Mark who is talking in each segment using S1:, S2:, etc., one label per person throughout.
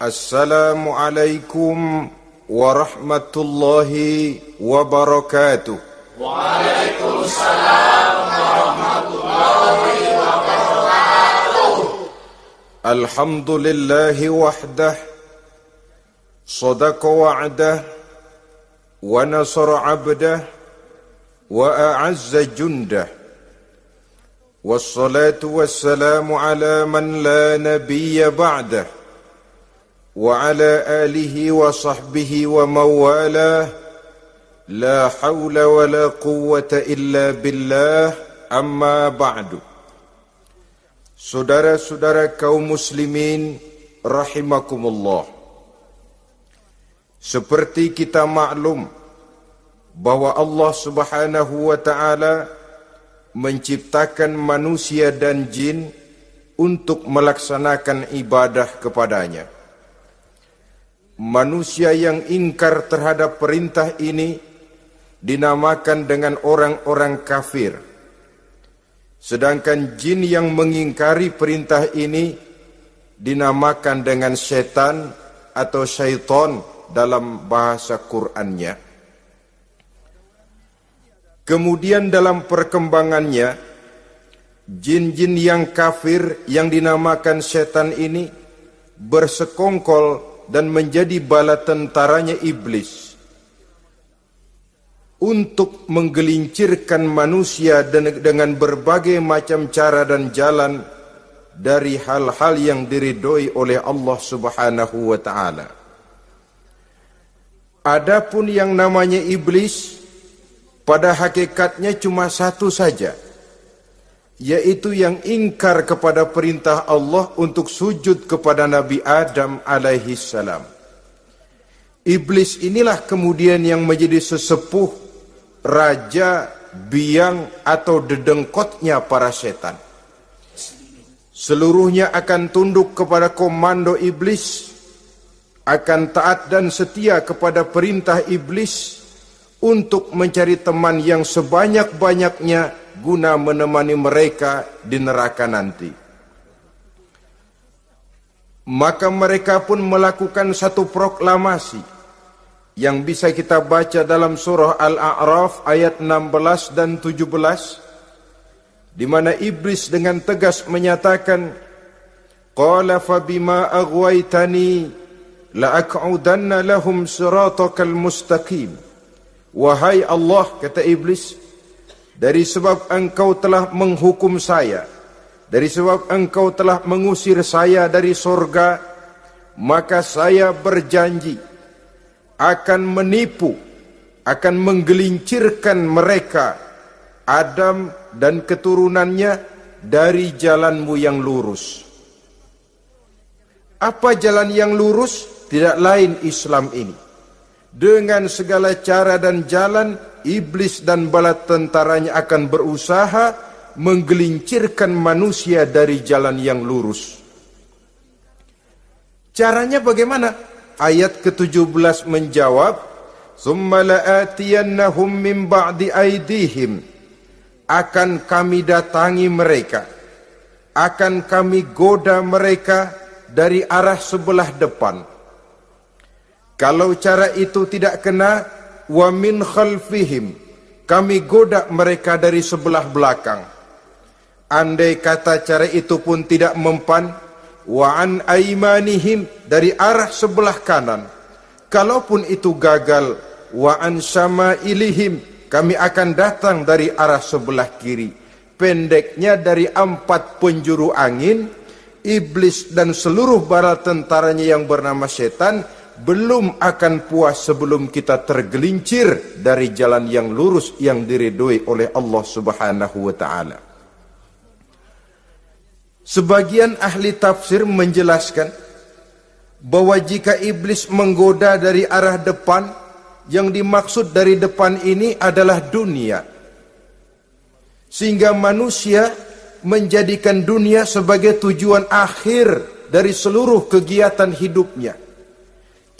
S1: Assalamualaikum warahmatullahi wabarakatuh.
S2: Waalaikumsalam warahmatullahi wabarakatuh.
S1: Alhamdulillahi wahdah, sadaqa wa'dah, wa nasara abdah, wa a'azza jundah. Wassalatu wassalamu ala man la nabiyya ba'dah. وعلى آله وصحبه ومواله لا حول ولا قوة إلا بالله أما بعد. Saudara-saudara kaum muslimin rahimakumullah, seperti kita maklum bahwa Allah Subhanahu wa taala menciptakan manusia dan jin untuk melaksanakan ibadah kepadanya. Manusia yang ingkar terhadap perintah ini dinamakan dengan orang-orang kafir. Sedangkan jin yang mengingkari perintah ini dinamakan dengan setan atau syaitan dalam bahasa Qur'annya. Kemudian dalam perkembangannya, jin-jin yang kafir yang dinamakan setan ini bersekongkol dan menjadi bala tentaranya iblis untuk menggelincirkan manusia dengan berbagai macam cara dan jalan dari hal-hal yang diridhoi oleh Allah Subhanahu wa taala. Adapun yang namanya iblis pada hakikatnya cuma satu saja, yaitu yang ingkar kepada perintah Allah untuk sujud kepada Nabi Adam alaihi salam. Iblis inilah kemudian yang menjadi sesepuh, raja, biang atau dedengkotnya para setan. Seluruhnya akan tunduk kepada komando iblis, akan taat dan setia kepada perintah iblis untuk mencari teman yang sebanyak-banyaknya guna menemani mereka di neraka nanti. Maka mereka pun melakukan satu proklamasi yang bisa kita baca dalam surah Al-A'raf ayat 16 dan 17, di mana iblis dengan tegas menyatakan, qala fabima aghwaytani la'aq'udanna lahum siratakal mustaqim. Wahai Allah, kata iblis, dari sebab engkau telah menghukum saya, dari sebab engkau telah mengusir saya dari sorga, maka saya berjanji akan menipu, akan menggelincirkan mereka, Adam dan keturunannya, dari jalanmu yang lurus. Apa jalan yang lurus? Tidak lain Islam ini. Dengan segala cara dan jalan, iblis dan bala tentaranya akan berusaha menggelincirkan manusia dari jalan yang lurus. Caranya bagaimana? Ayat ke-17 menjawab, "Tsumma la'atiyannahum min ba'di aydihim." Akan kami datangi mereka, akan kami goda mereka dari arah sebelah depan. Kalau cara itu tidak kena, wa min khalfihim, kami goda mereka dari sebelah belakang. Andai kata cara itu pun tidak mempan, wa an aimanihim, dari arah sebelah kanan. Kalaupun itu gagal, wa an syama'ilihim, kami akan datang dari arah sebelah kiri. Pendeknya dari 4 penjuru angin, iblis dan seluruh bala tentaranya yang bernama setan belum akan puas sebelum kita tergelincir dari jalan yang lurus yang diridhoi oleh Allah Subhanahu wa taala. Sebagian ahli tafsir menjelaskan bahwa jika iblis menggoda dari arah depan, yang dimaksud dari depan ini adalah dunia. Sehingga manusia menjadikan dunia sebagai tujuan akhir dari seluruh kegiatan hidupnya.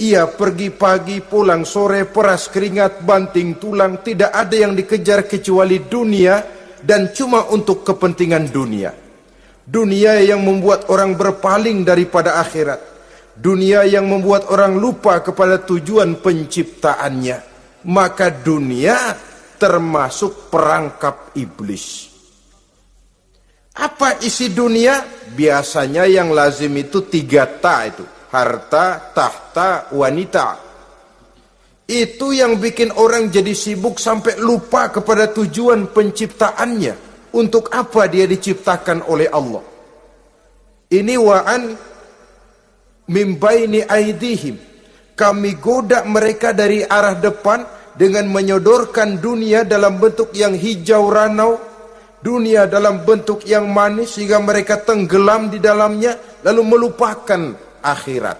S1: Ia pergi pagi, pulang sore, peras keringat, banting tulang, tidak ada yang dikejar kecuali dunia, dan cuma untuk kepentingan dunia. Dunia yang membuat orang berpaling daripada akhirat. dunia yang membuat orang lupa kepada tujuan penciptaannya, maka dunia termasuk perangkap iblis. Apa isi dunia? Biasanya yang lazim itu 3 ta itu. Harta, tahta, wanita. Itu yang bikin orang jadi sibuk sampai lupa kepada tujuan penciptaannya. Untuk apa dia diciptakan oleh Allah? Ini wa'an min baini aidihim. Kami goda mereka dari arah depan dengan menyodorkan dunia dalam bentuk yang hijau ranau, dunia dalam bentuk yang manis sehingga mereka tenggelam di dalamnya lalu melupakan akhirat.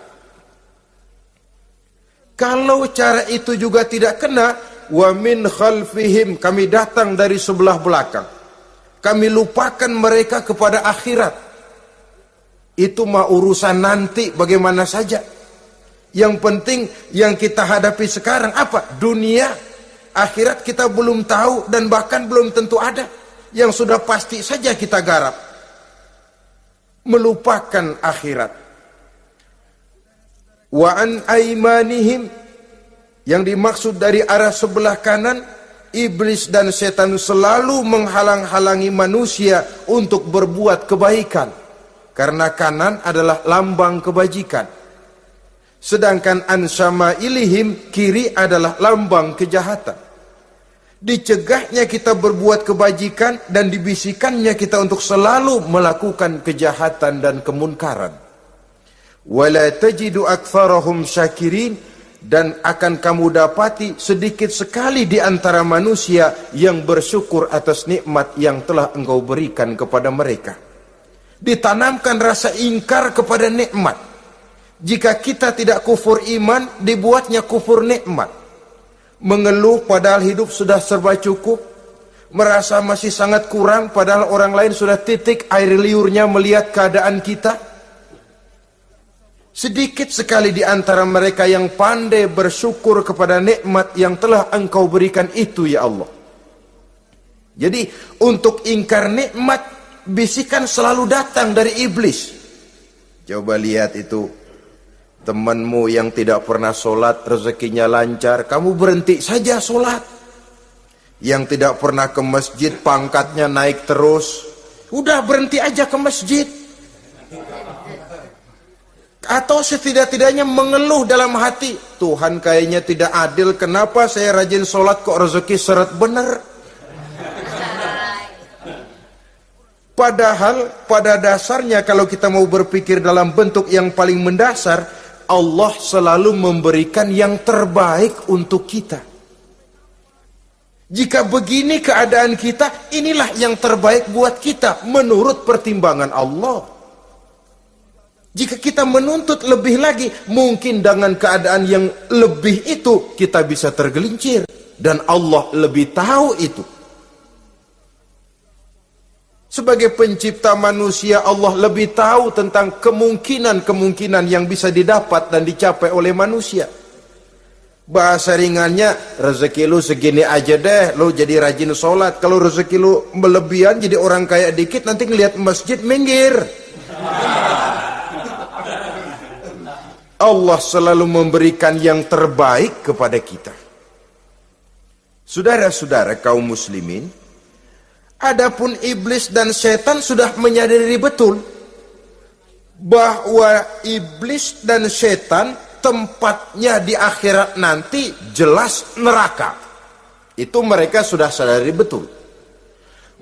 S1: Kalau cara itu juga tidak kena, wa min khalfihim, kami datang dari sebelah belakang. Kami lupakan mereka kepada akhirat. Itu mah urusan nanti bagaimana saja. Yang penting yang kita hadapi sekarang apa? Dunia. Akhirat kita belum tahu dan bahkan belum tentu ada. Yang sudah pasti saja kita garap. Melupakan akhirat. Wa an aimanihim, yang dimaksud dari arah sebelah kanan, iblis dan setan selalu menghalang-halangi manusia untuk berbuat kebaikan, karena kanan adalah lambang kebajikan, sedangkan an syama'ilihim, kiri adalah lambang kejahatan. Dicegahnya kita berbuat kebajikan dan dibisikannya kita untuk selalu melakukan kejahatan dan kemunkaran. Wala tajidu aktsarahum syakirin, dan akan kamu dapati sedikit sekali di antara manusia yang bersyukur atas nikmat yang telah engkau berikan kepada mereka. Ditanamkan rasa ingkar kepada nikmat. Jika kita tidak kufur iman, dibuatnya kufur nikmat. Mengeluh padahal hidup sudah serba cukup, merasa masih sangat kurang padahal orang lain sudah titik air liurnya melihat keadaan kita. Sedikit sekali di antara mereka yang pandai bersyukur kepada nikmat yang telah engkau berikan itu, ya Allah. Jadi untuk ingkar nikmat, bisikan selalu datang dari iblis. Coba lihat itu, temanmu yang tidak pernah sholat, rezekinya lancar, kamu berhenti saja sholat. Yang tidak pernah ke masjid, pangkatnya naik terus, udah berhenti aja ke masjid. Atau setidak-tidaknya mengeluh dalam hati, Tuhan kayaknya tidak adil, kenapa saya rajin sholat kok rezeki seret bener. Padahal pada dasarnya kalau kita mau berpikir dalam bentuk yang paling mendasar, Allah selalu memberikan yang terbaik untuk kita. Jika begini keadaan kita, inilah yang terbaik buat kita menurut pertimbangan Allah. Jika kita menuntut lebih lagi, mungkin dengan keadaan yang lebih itu kita bisa tergelincir, dan Allah lebih tahu itu. Sebagai pencipta manusia, Allah lebih tahu tentang kemungkinan-kemungkinan yang bisa didapat dan dicapai oleh manusia. Bahasa ringannya, rezeki lu segini aja deh, lu jadi rajin sholat. Kalau rezeki lu melebihan jadi orang kaya dikit, nanti ngelihat masjid minggir. Allah selalu memberikan yang terbaik kepada kita. Saudara-saudara kaum muslimin, adapun iblis dan setan sudah menyadari betul bahwa iblis dan setan tempatnya di akhirat nanti jelas neraka. Itu mereka sudah sadari betul.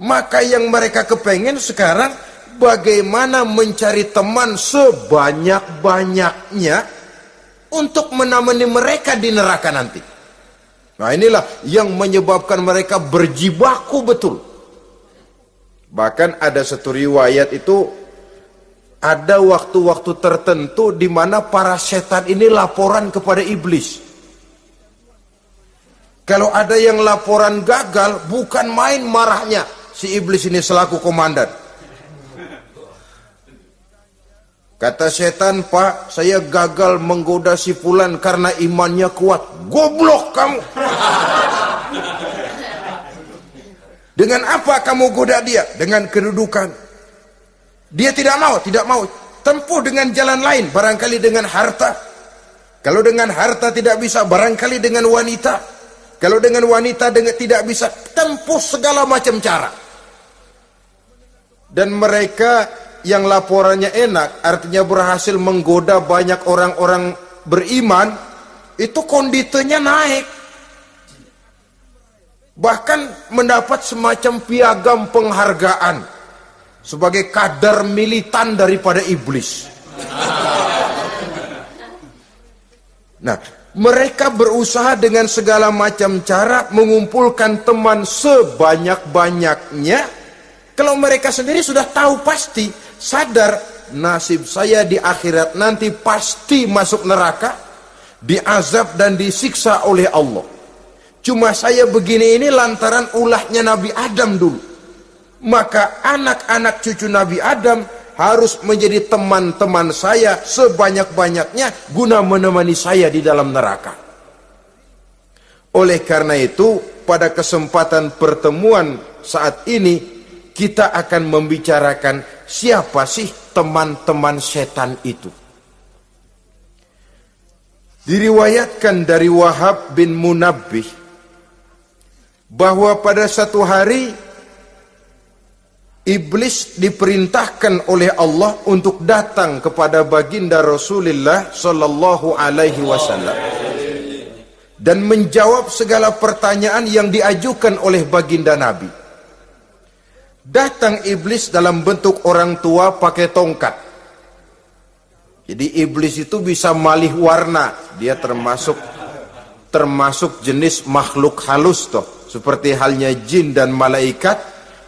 S1: Maka yang mereka kepengen sekarang, bagaimana mencari teman sebanyak-banyaknya untuk menemani mereka di neraka nanti. Nah inilah yang menyebabkan mereka berjibaku betul. Bahkan ada satu riwayat itu, ada waktu-waktu tertentu di mana para setan ini laporan kepada iblis. Kalau ada yang laporan gagal, bukan main marahnya si iblis ini selaku komandan. Kata setan, Pak, saya gagal menggoda si fulan karena imannya kuat. Goblok kamu. Dengan apa kamu goda dia? Dengan kedudukan. Dia tidak mau. tempuh dengan jalan lain, barangkali dengan harta. Kalau dengan harta tidak bisa, barangkali dengan wanita. Kalau dengan wanita tidak bisa, tempuh segala macam cara. Dan mereka yang laporannya enak, artinya berhasil menggoda banyak orang-orang beriman, itu konditenya naik. Bahkan mendapat semacam piagam penghargaan sebagai kadar militan daripada iblis. Nah, mereka berusaha dengan segala macam cara mengumpulkan teman sebanyak-banyaknya. Kalau mereka sendiri sudah tahu pasti, sadar nasib saya di akhirat nanti pasti masuk neraka, diazab dan disiksa oleh Allah. Cuma saya begini ini lantaran ulahnya Nabi Adam dulu. Maka anak-anak cucu Nabi Adam harus menjadi teman-teman saya sebanyak-banyaknya guna menemani saya di dalam neraka. Oleh karena itu, pada kesempatan pertemuan saat ini, kita akan membicarakan siapa sih teman-teman setan itu. Diriwayatkan dari Wahab bin Munabbih bahwa pada satu hari iblis diperintahkan oleh Allah untuk datang kepada baginda Rasulullah sallallahu alaihi wasallam dan menjawab segala pertanyaan yang diajukan oleh baginda Nabi. Datang iblis dalam bentuk orang tua pakai tongkat. Jadi iblis itu bisa malih warna. Dia termasuk jenis makhluk halus toh. Seperti halnya jin dan malaikat,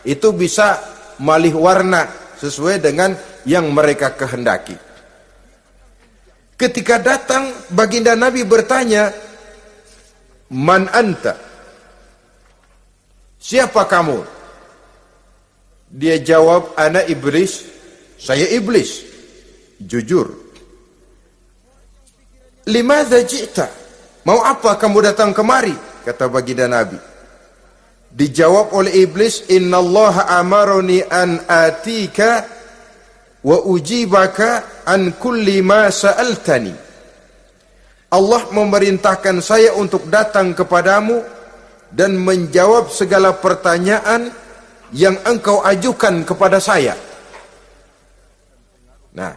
S1: itu bisa malih warna sesuai dengan yang mereka kehendaki. Ketika datang, baginda Nabi bertanya, "Man anta?" Siapa kamu? Dia jawab, "Ana iblis." Saya iblis. Jujur. "Limadza ji'ta?" Mau apa kamu datang kemari? Kata baginda Nabi. Dijawab oleh iblis, "Innallaha amaroni an atika wa ujibaka an kulli ma sa'altani." Allah memerintahkan saya untuk datang kepadamu dan menjawab segala pertanyaan yang engkau ajukan kepada saya. Nah,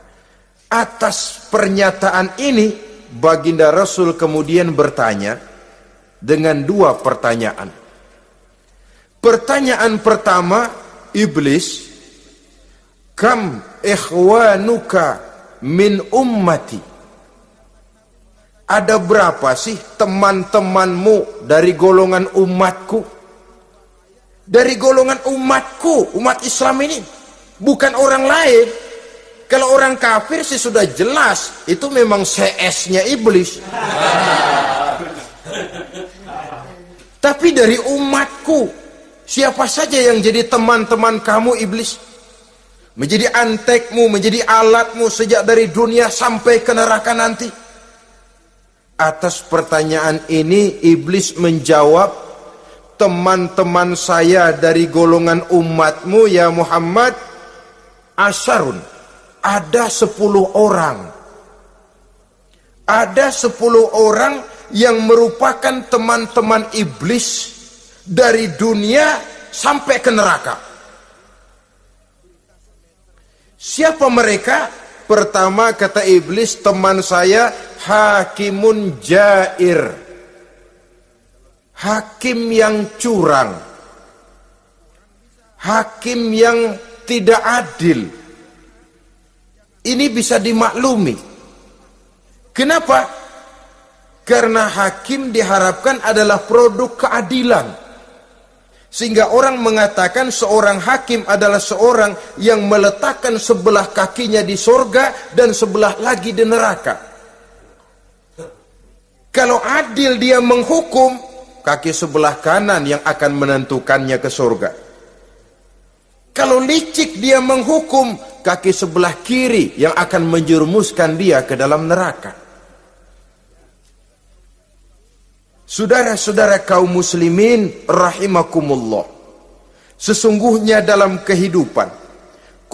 S1: atas pernyataan ini baginda Rasul kemudian bertanya dengan dua pertanyaan. Pertanyaan pertama, iblis, "Kam ikhwanuka min ummati?" Ada berapa sih teman-temanmu dari golongan umatku? Dari golongan umatku, umat Islam ini, bukan orang lain. Kalau orang kafir sih sudah jelas, itu memang CS-nya iblis. Tapi dari umatku, siapa saja yang jadi teman-teman kamu iblis? Menjadi antekmu, menjadi alatmu sejak dari dunia sampai ke neraka nanti. Atas pertanyaan ini iblis menjawab, "Teman-teman saya dari golongan umatmu ya Muhammad, asyarun, ada 10 orang. Ada 10 orang yang merupakan teman-teman iblis dari dunia sampai ke neraka." Siapa mereka? Pertama kata iblis, teman saya hakimun jair. Hakim yang curang, hakim yang tidak adil. Ini bisa dimaklumi. Kenapa? Karena hakim diharapkan adalah produk keadilan. Sehingga orang mengatakan seorang hakim adalah seorang yang meletakkan sebelah kakinya di sorga dan sebelah lagi di neraka. Kalau adil dia menghukum, kaki sebelah kanan yang akan menentukannya ke surga. Kalau licik dia menghukum, kaki sebelah kiri yang akan menjerumuskan dia ke dalam neraka. Saudara-saudara kaum muslimin rahimakumullah, sesungguhnya dalam kehidupan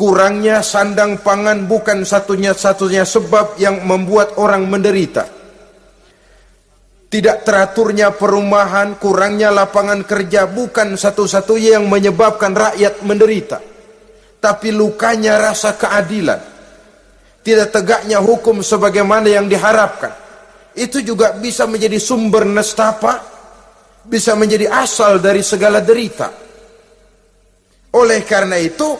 S1: Kurangnya sandang pangan bukan satunya sebab yang membuat orang menderita. Tidak teraturnya perumahan, kurangnya lapangan kerja bukan satu-satunya yang menyebabkan rakyat menderita. Tapi lukanya rasa keadilan, tidak tegaknya hukum sebagaimana yang diharapkan, itu juga bisa menjadi sumber nestapa, bisa menjadi asal dari segala derita. Oleh karena itu,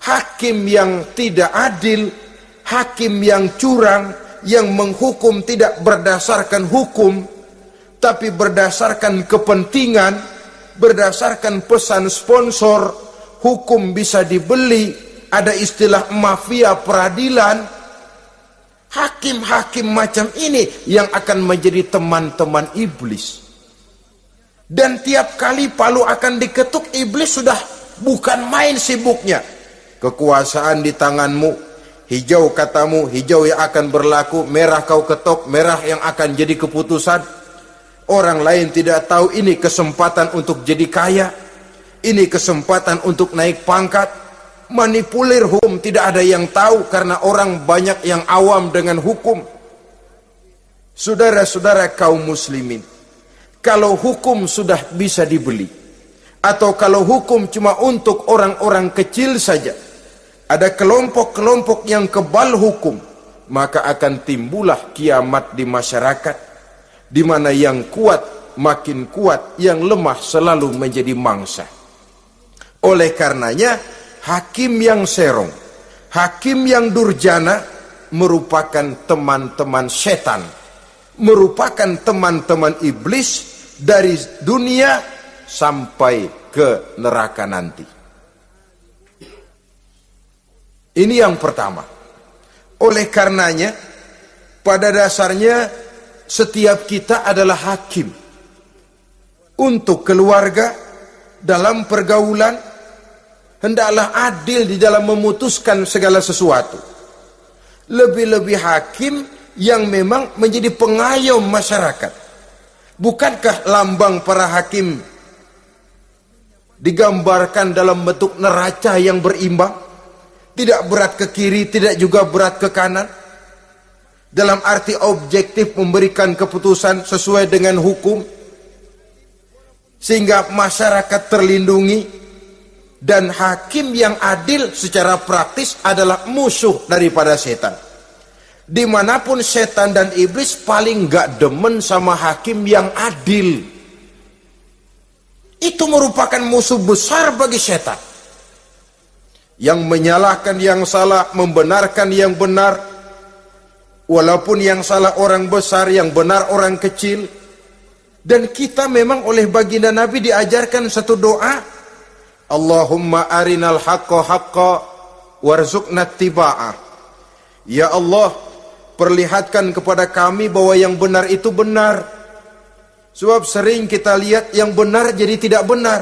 S1: hakim yang tidak adil, hakim yang curang, yang menghukum tidak berdasarkan hukum, tapi berdasarkan kepentingan, berdasarkan pesan sponsor, hukum bisa dibeli, ada istilah mafia peradilan. Hakim-hakim macam ini yang akan menjadi teman-teman iblis. Dan tiap kali palu akan diketuk, iblis sudah bukan main sibuknya. Kekuasaan di tanganmu, hijau katamu, hijau yang akan berlaku, merah kau ketok, merah yang akan jadi keputusan. Orang lain tidak tahu ini kesempatan untuk jadi kaya, ini kesempatan untuk naik pangkat. Manipulir hukum tidak ada yang tahu karena orang banyak yang awam dengan hukum. Saudara-saudara kaum muslimin, kalau hukum sudah bisa dibeli, atau kalau hukum cuma untuk orang-orang kecil saja, ada kelompok-kelompok yang kebal hukum, maka akan timbullah kiamat di masyarakat, di mana yang kuat makin kuat, yang lemah selalu menjadi mangsa. Oleh karenanya, hakim yang serong, hakim yang durjana merupakan teman-teman setan, merupakan teman-teman iblis dari dunia sampai ke neraka nanti. Ini yang pertama. Oleh karenanya, pada dasarnya setiap kita adalah hakim untuk keluarga, dalam pergaulan. Hendaklah adil di dalam memutuskan segala sesuatu. Lebih-lebih hakim yang memang menjadi pengayom masyarakat. Bukankah lambang para hakim digambarkan dalam bentuk neraca yang berimbang? Tidak berat ke kiri, tidak juga berat ke kanan. Dalam arti objektif memberikan keputusan sesuai dengan hukum, sehingga masyarakat terlindungi. Dan hakim yang adil secara praktis adalah musuh daripada setan. Dimanapun setan dan iblis paling gak demen sama hakim yang adil. Itu merupakan musuh besar bagi setan, yang menyalahkan yang salah, membenarkan yang benar. Walaupun yang salah orang besar, yang benar orang kecil. Dan kita memang oleh baginda Nabi diajarkan satu doa, Allahumma arinal haqqa haqqa warzuqna tiba'ah. Ya Allah, perlihatkan kepada kami bahwa yang benar itu benar. Sebab sering kita lihat yang benar jadi tidak benar.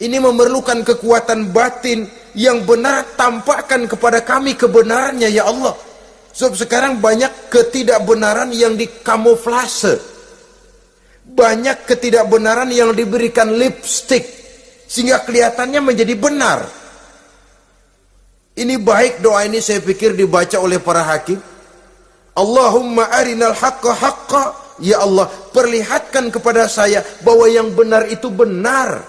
S1: Ini memerlukan kekuatan batin. Yang benar tampakkan kepada kami kebenarannya ya Allah. Sebab sekarang banyak ketidakbenaran yang dikamuflase, banyak ketidakbenaran yang diberikan lipstick sehingga kelihatannya menjadi benar. Ini baik doa ini saya pikir dibaca oleh para hakim. Allahumma arinal haqqa haqqa. Ya Allah, perlihatkan kepada saya bahwa yang benar itu benar.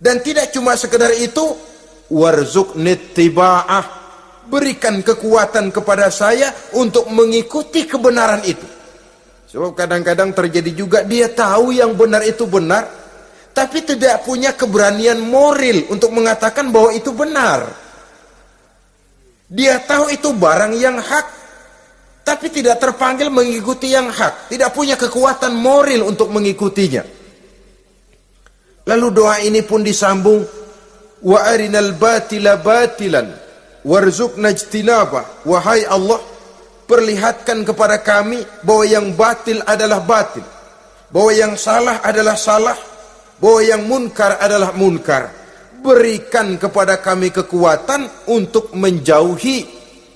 S1: Dan tidak cuma sekedar itu, warzuqni tiba'ah. Berikan kekuatan kepada saya untuk mengikuti kebenaran itu. Sebab kadang-kadang terjadi juga dia tahu yang benar itu benar, tapi tidak punya keberanian moral untuk mengatakan bahwa itu benar. Dia tahu itu barang yang hak, tapi tidak terpanggil mengikuti yang hak, tidak punya kekuatan moral untuk mengikutinya. Lalu doa ini pun disambung, wa arinal batila batilan warzuqna ijtinabah. Wahai Allah, perlihatkan kepada kami bahwa yang batil adalah batil, bahwa yang salah adalah salah, bahwa yang munkar adalah munkar. Berikan kepada kami kekuatan untuk menjauhi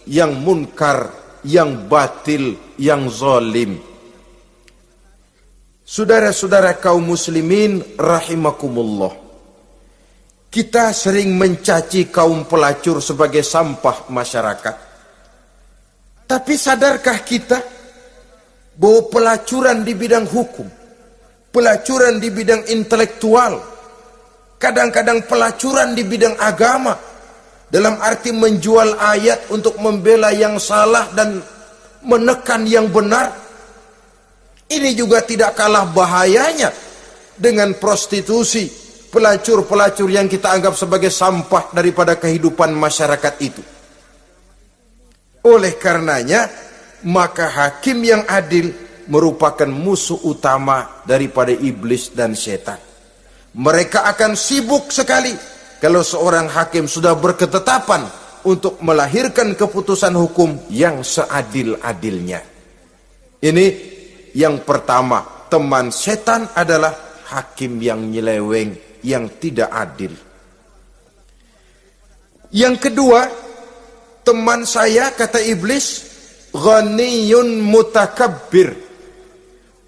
S1: yang munkar, yang batil, yang zalim. Saudara-saudara kaum muslimin rahimakumullah, Kita sering mencaci kaum pelacur sebagai sampah masyarakat. Tapi sadarkah kita bahwa pelacuran di bidang hukum, pelacuran di bidang intelektual, kadang-kadang pelacuran di bidang agama, dalam arti menjual ayat untuk membela yang salah dan menekan yang benar, ini juga tidak kalah bahayanya dengan prostitusi, pelacur-pelacur yang kita anggap sebagai sampah daripada kehidupan masyarakat itu. Oleh karenanya, maka hakim yang adil merupakan musuh utama daripada iblis dan setan. Mereka akan sibuk sekali kalau seorang hakim sudah berketetapan untuk melahirkan keputusan hukum yang seadil-adilnya. Ini yang pertama, teman setan adalah hakim yang nyeleweng, yang tidak adil. Yang kedua, teman saya, kata iblis, ghaniyun mutakabbir,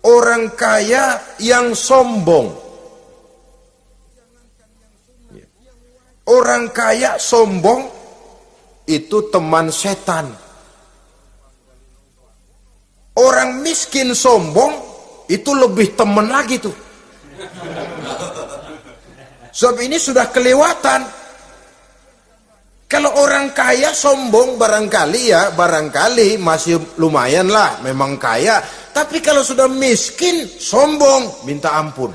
S1: orang kaya yang sombong. Orang kaya sombong itu teman setan. Orang miskin sombong itu lebih teman lagi tuh. Sebab ini sudah kelewatan. Kalau orang kaya sombong barangkali masih lumayan lah, memang kaya. Tapi kalau sudah miskin sombong, minta ampun.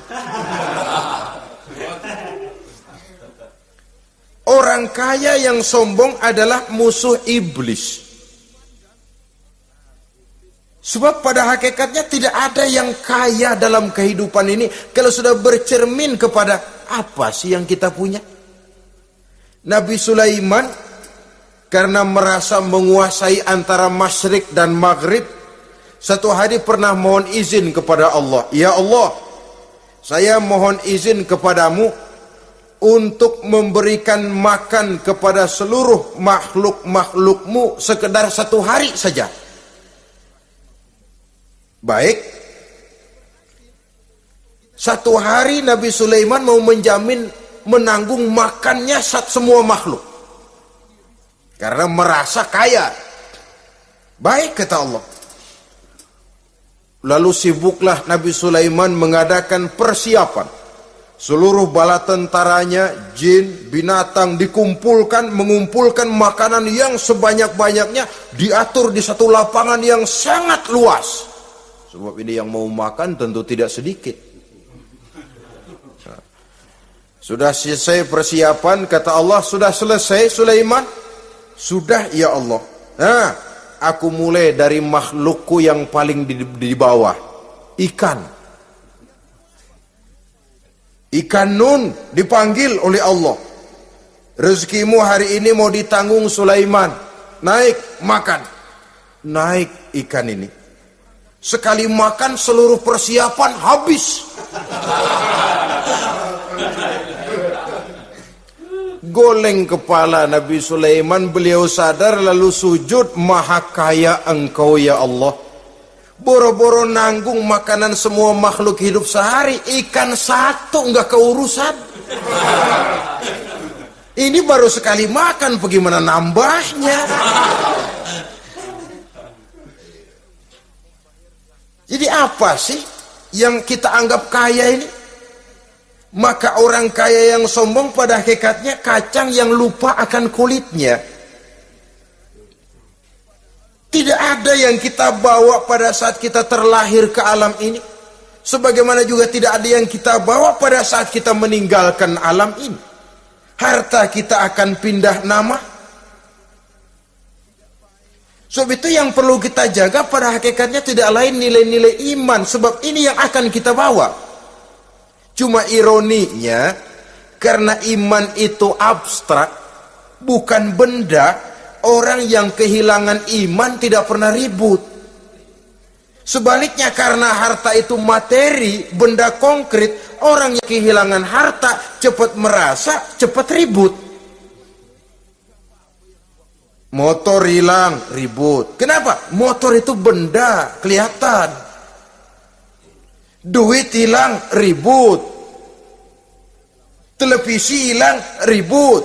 S1: Orang kaya yang sombong adalah musuh iblis. Sebab pada hakikatnya tidak ada yang kaya dalam kehidupan ini kalau sudah bercermin kepada apa sih yang kita punya. Nabi Sulaiman karena merasa menguasai antara masyrik dan maghrib, satu hari pernah mohon izin kepada Allah. Ya Allah, saya mohon izin kepadamu untuk memberikan makan kepada seluruh makhluk-makhlukmu sekedar satu hari saja. Baik. Satu hari Nabi Sulaiman mau menjamin menanggung makannya semua makhluk. Karena merasa kaya. Baik, kata Allah. Lalu sibuklah Nabi Sulaiman mengadakan persiapan. Seluruh bala tentaranya, jin, binatang dikumpulkan, mengumpulkan makanan yang sebanyak-banyaknya, diatur di satu lapangan yang sangat luas. Sebab ini yang mau makan tentu tidak sedikit. Sudah selesai persiapan, kata Allah, sudah selesai Sulaiman? Sudah, ya Allah. Nah, aku mulai dari makhlukku yang paling di bawah, ikan. Ikan Nun dipanggil oleh Allah. Rezekimu hari ini mau ditanggung Sulaiman. Naik, makan. Naik ikan ini. Sekali makan seluruh persiapan habis. Goleng kepala Nabi Sulaiman, beliau sadar lalu sujud, maha kaya engkau ya Allah. Boro-boro nanggung makanan semua makhluk hidup sehari, ikan satu enggak keurusan. Ini baru sekali makan, bagaimana nambahnya? Jadi apa sih yang kita anggap kaya ini? Maka orang kaya yang sombong pada hakikatnya kacang yang lupa akan kulitnya. Tidak ada yang kita bawa pada saat kita terlahir ke alam ini. Sebagaimana juga tidak ada yang kita bawa pada saat kita meninggalkan alam ini. Harta kita akan pindah nama. Sebab itu yang perlu kita jaga pada hakikatnya tidak lain nilai-nilai iman. Sebab ini yang akan kita bawa. Cuma ironinya, karena iman itu abstrak, bukan benda. Orang yang kehilangan iman tidak pernah ribut. Sebaliknya karena harta itu materi, benda konkret, orang yang kehilangan harta cepat merasa, cepat ribut. Motor hilang, ribut. Kenapa? Motor itu benda, kelihatan. Duit hilang, ribut. Televisi hilang, ribut.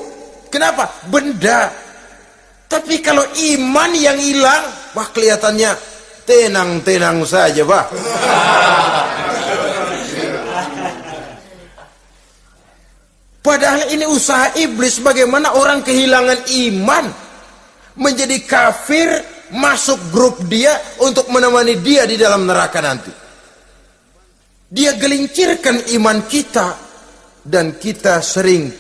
S1: Kenapa? Benda. Tapi kalau iman yang hilang, wah kelihatannya tenang-tenang saja, Pak. Padahal ini usaha iblis, bagaimana orang kehilangan iman, menjadi kafir, masuk grup dia untuk menemani dia di dalam neraka nanti. Dia gelincirkan iman kita, dan kita sering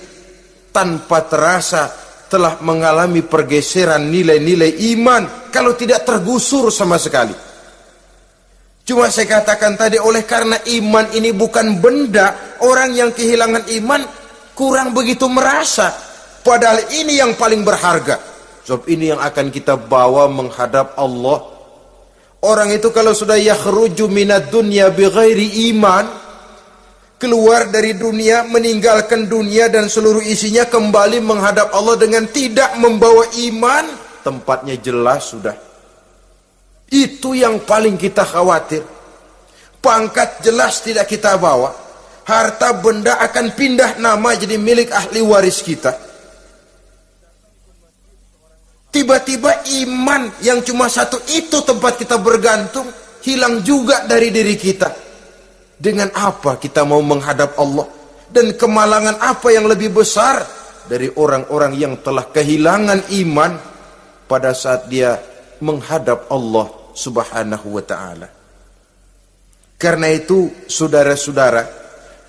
S1: tanpa terasa telah mengalami pergeseran nilai-nilai iman, kalau tidak tergusur sama sekali. Cuma saya katakan tadi, oleh karena iman ini bukan benda, orang yang kehilangan iman kurang begitu merasa, padahal ini yang paling berharga. Sebab ini yang akan kita bawa menghadap Allah. Orang itu kalau sudah yakhruju minad dunya bighairi iman, keluar dari dunia, meninggalkan dunia dan seluruh isinya, kembali menghadap Allah dengan tidak membawa iman, tempatnya jelas sudah. Itu yang paling kita khawatir. Pangkat jelas tidak kita bawa, harta benda akan pindah nama jadi milik ahli waris kita. Tiba-tiba iman yang cuma satu itu tempat kita bergantung, hilang juga dari diri kita. Dengan apa kita mau menghadap Allah? Dan kemalangan apa yang lebih besar dari orang-orang yang telah kehilangan iman pada saat dia menghadap Allah Subhanahu wa ta'ala. Karena itu, saudara-saudara,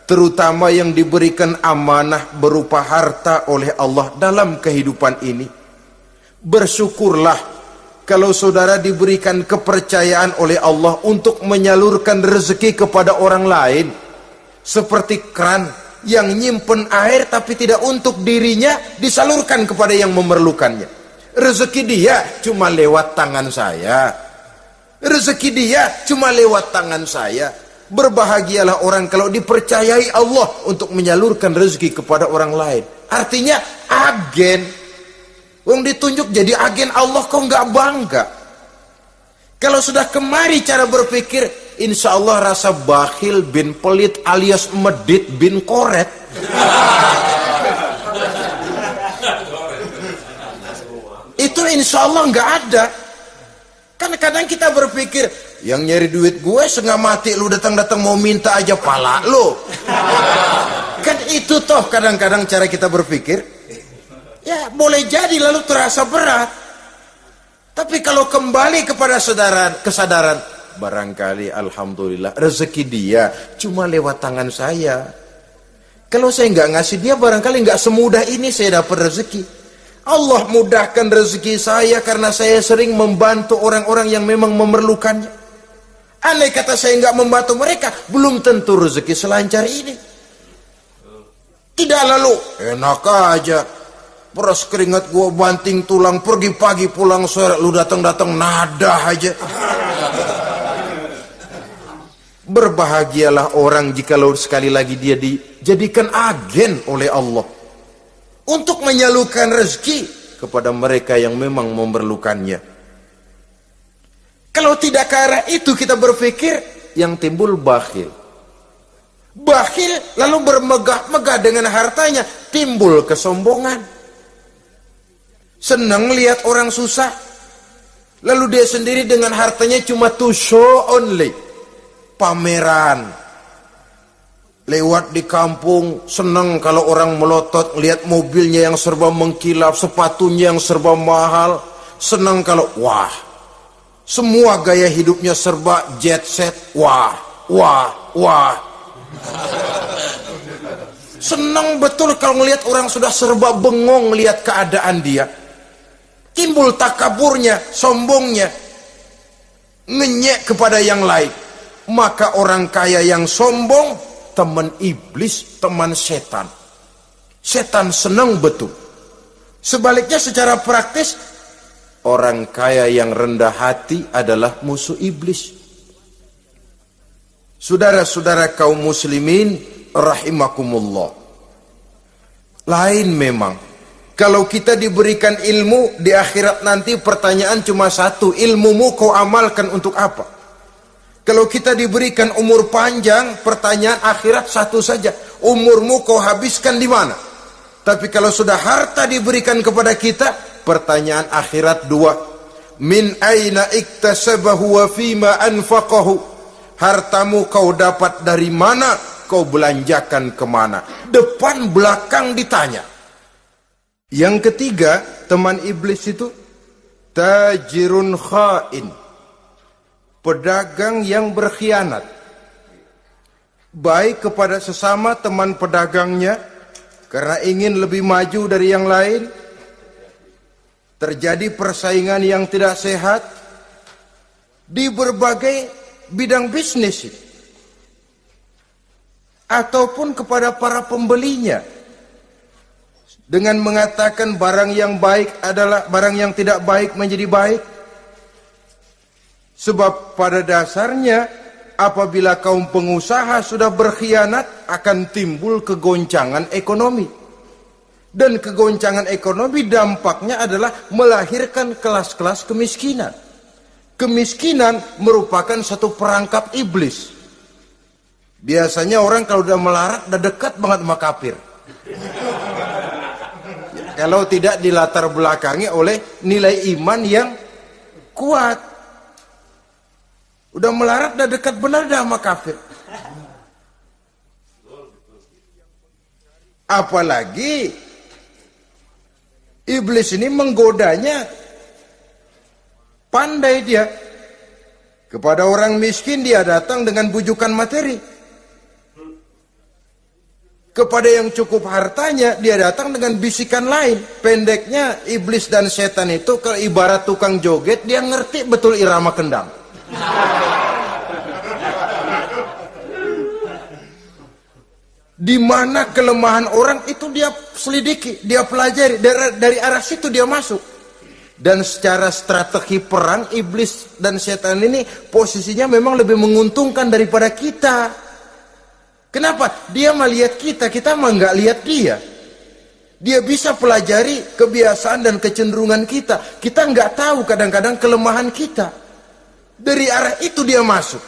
S1: terutama yang diberikan amanah berupa harta oleh Allah dalam kehidupan ini, bersyukurlah kalau saudara diberikan kepercayaan oleh Allah untuk menyalurkan rezeki kepada orang lain, seperti keran yang nyimpen air tapi tidak untuk dirinya, disalurkan kepada yang memerlukannya. Rezeki dia cuma lewat tangan saya, rezeki dia cuma lewat tangan saya. Berbahagialah orang kalau dipercayai Allah untuk menyalurkan rezeki kepada orang lain. Artinya agen. Wong ditunjuk jadi agen Allah, kok nggak bangga? Kalau sudah kemari cara berpikir, insya Allah rasa bakhil bin pelit alias medit bin koret. Itu insya Allah nggak ada. Kan kadang kita berpikir, yang nyari duit gue setengah mati, lu datang-datang mau minta aja pala lu. Kan itu toh kadang-kadang cara kita berpikir. Ya boleh jadi lalu terasa berat. Tapi kalau kembali kepada kesadaran, barangkali alhamdulillah rezeki dia cuma lewat tangan saya. Kalau saya nggak ngasih dia, barangkali nggak semudah ini saya dapat rezeki. Allah mudahkan rezeki saya karena saya sering membantu orang-orang yang memang memerlukannya. Andai kata saya nggak membantu mereka, belum tentu rezeki selancar ini. Tidak lalu enak aja, peras keringat gua banting tulang, pergi pagi pulang sore, lu datang-datang nada aja. Berbahagialah orang jikalau sekali lagi dia dijadikan agen oleh Allah untuk menyalurkan rezeki kepada mereka yang memang memerlukannya. Kalau tidak ke arah itu kita berpikir, yang timbul bakhil. Bakhil lalu bermegah-megah dengan hartanya, timbul kesombongan. Senang lihat orang susah, lalu dia sendiri dengan hartanya cuma to show only, pameran. Lewat di kampung, senang kalau orang melotot, lihat mobilnya yang serba mengkilap, sepatunya yang serba mahal. Senang kalau, wah, semua gaya hidupnya serba jet set, wah, wah, wah. Senang betul kalau melihat orang sudah serba bengong lihat keadaan dia. Timbul takaburnya, sombongnya, ngenyek kepada yang lain. Maka orang kaya yang sombong, teman iblis, teman setan. Setan senang betul. Sebaliknya secara praktis, orang kaya yang rendah hati adalah musuh iblis. Saudara-saudara kaum muslimin rahimakumullah, lain memang kalau kita diberikan ilmu di akhirat nanti, pertanyaan cuma satu, ilmumu kau amalkan untuk apa? Kalau kita diberikan umur panjang, pertanyaan akhirat satu saja, umurmu kau habiskan di mana? Tapi kalau sudah harta diberikan kepada kita, pertanyaan akhirat dua. Min aina iktasabahu wa fima anfaqahu. Hartamu kau dapat dari mana, kau belanjakan kemana? Depan belakang ditanya. Yang ketiga, teman iblis itu tajirun khain, pedagang yang berkhianat, baik kepada sesama teman pedagangnya karena ingin lebih maju dari yang lain. Terjadi persaingan yang tidak sehat di berbagai bidang bisnis, ataupun kepada para pembelinya dengan mengatakan barang yang baik adalah barang yang tidak baik menjadi baik. Sebab pada dasarnya apabila kaum pengusaha sudah berkhianat, akan timbul kegoncangan ekonomi. Dan kegoncangan ekonomi dampaknya adalah melahirkan kelas-kelas kemiskinan. Kemiskinan merupakan satu perangkap iblis. Biasanya orang kalau udah melarat udah dekat banget sama kafir. Kalau tidak dilatar belakangi oleh nilai iman yang kuat. Udah melarat udah dekat benar dah sama kafir. Apalagi iblis ini menggodanya pandai dia. Kepada orang miskin dia datang dengan bujukan materi. Kepada yang cukup hartanya dia datang dengan bisikan lain. Pendeknya iblis dan setan itu kalau ibarat tukang joget, dia ngerti betul irama kendang. Di mana kelemahan orang itu dia selidiki, dia pelajari, dari arah situ dia masuk. Dan secara strategi perang, iblis dan setan ini posisinya memang lebih menguntungkan daripada kita. Kenapa? Dia melihat kita, kita mah nggak lihat dia. Dia bisa pelajari kebiasaan dan kecenderungan kita. Kita nggak tahu kadang-kadang kelemahan kita. Dari arah itu dia masuk.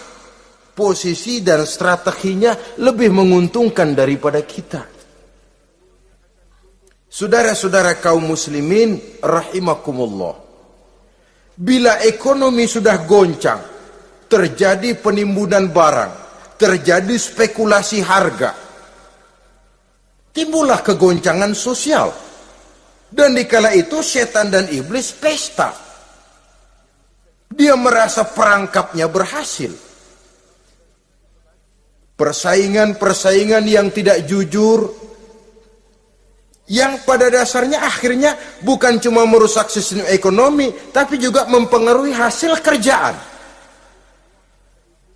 S1: Posisi dan strateginya lebih menguntungkan daripada kita. Saudara-saudara kaum muslimin rahimakumullah. Bila ekonomi sudah goncang, terjadi penimbunan barang, terjadi spekulasi harga, timbullah kegoncangan sosial. Dan dikala itu setan dan iblis pesta. Dia merasa perangkapnya berhasil. Persaingan-persaingan yang tidak jujur, yang pada dasarnya akhirnya bukan cuma merusak sistem ekonomi, tapi juga mempengaruhi hasil kerjaan.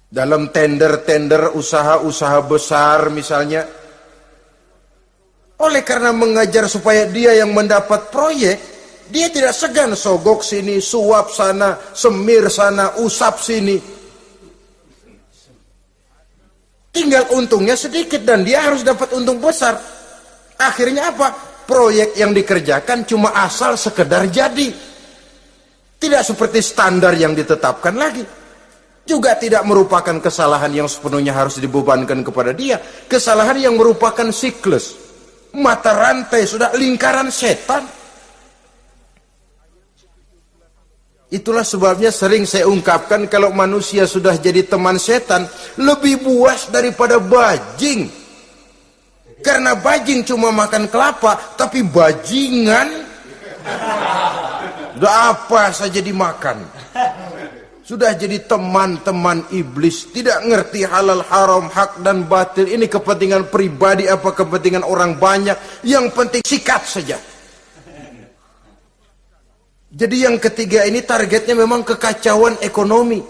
S1: Dalam tender-tender usaha-usaha besar misalnya, oleh karena mengajar supaya dia yang mendapat proyek, dia tidak segan sogok sini, suap sana, semir sana, usap sini. Tinggal untungnya sedikit dan dia harus dapat untung besar. Akhirnya apa? Proyek yang dikerjakan cuma asal sekedar jadi. Tidak seperti standar yang ditetapkan lagi. Juga tidak merupakan kesalahan yang sepenuhnya harus dibebankan kepada dia. Kesalahan yang merupakan siklus. Mata rantai, sudah lingkaran setan. Itulah sebabnya sering saya ungkapkan, kalau manusia sudah jadi teman setan, lebih buas daripada bajing. Karena bajing cuma makan kelapa, tapi bajingan udah apa saja dimakan. Sudah jadi teman-teman iblis, tidak ngerti halal haram, hak dan batil. Ini kepentingan pribadi apa kepentingan orang banyak, yang penting sikat saja. Jadi yang ketiga ini targetnya memang kekacauan ekonomi.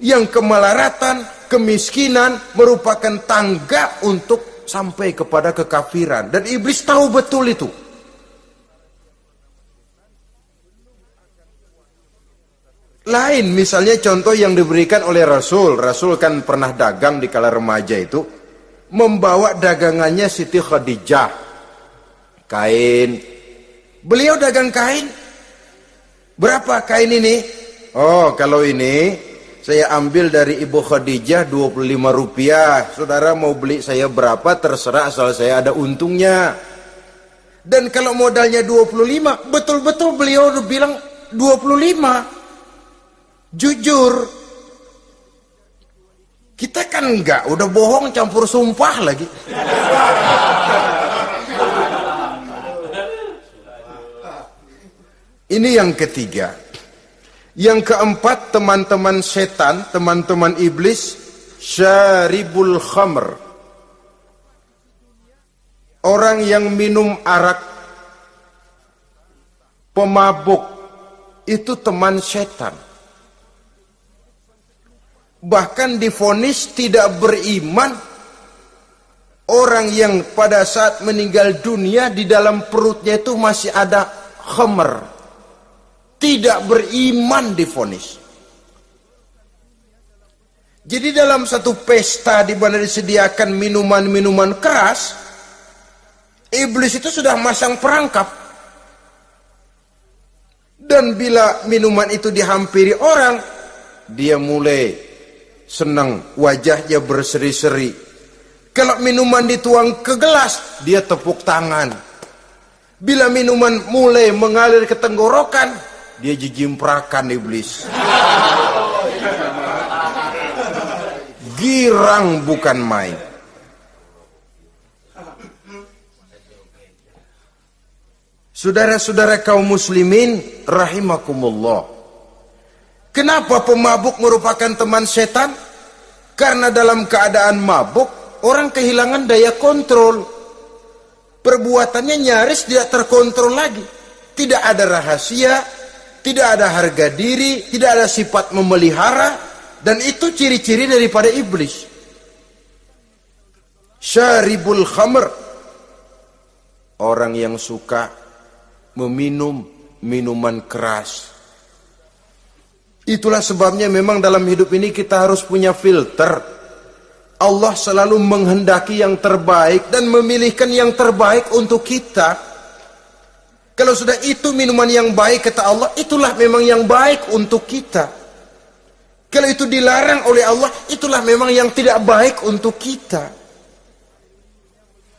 S1: Yang kemelaratan, kemiskinan merupakan tangga untuk sampai kepada kekafiran. Dan iblis tahu betul itu. Lain misalnya contoh yang diberikan oleh Rasul. Rasul kan pernah dagang di kala remaja itu. Membawa dagangannya Siti Khadijah. Kain. Beliau dagang kain. Berapa kain ini? Oh, kalau ini saya ambil dari Ibu Khadijah 25 rupiah. Saudara mau beli saya berapa terserah asal saya ada untungnya. Dan kalau modalnya 25, betul-betul beliau bilang 25. Jujur. Kita kan enggak, udah bohong campur sumpah lagi. Ini yang ketiga. Yang keempat, teman-teman setan, teman-teman iblis, syaribul khamr. Orang yang minum arak, pemabuk, itu teman setan. Bahkan divonis tidak beriman orang yang pada saat meninggal dunia di dalam perutnya itu masih ada khamr. Tidak beriman divonis. Jadi dalam satu pesta di mana disediakan minuman-minuman keras, iblis itu sudah masang perangkap. Dan bila minuman itu dihampiri orang, dia mulai senang, wajahnya berseri-seri. Kalau minuman dituang ke gelas, dia tepuk tangan. Bila minuman mulai mengalir ke tenggorokan, dia jijimprakan iblis. Girang bukan main. Saudara-saudara kaum muslimin rahimakumullah. Kenapa pemabuk merupakan teman setan? Karena dalam keadaan mabuk, orang kehilangan daya kontrol. Perbuatannya nyaris tidak terkontrol lagi. Tidak ada rahasia, tidak ada harga diri, tidak ada sifat memelihara, dan itu ciri-ciri daripada iblis. Syaribul khamr. Orang yang suka meminum minuman keras. Itulah sebabnya memang dalam hidup ini kita harus punya filter. Allah selalu menghendaki yang terbaik dan memilihkan yang terbaik untuk kita. Kalau sudah itu minuman yang baik kata Allah, itulah memang yang baik untuk kita. Kalau itu dilarang oleh Allah, itulah memang yang tidak baik untuk kita.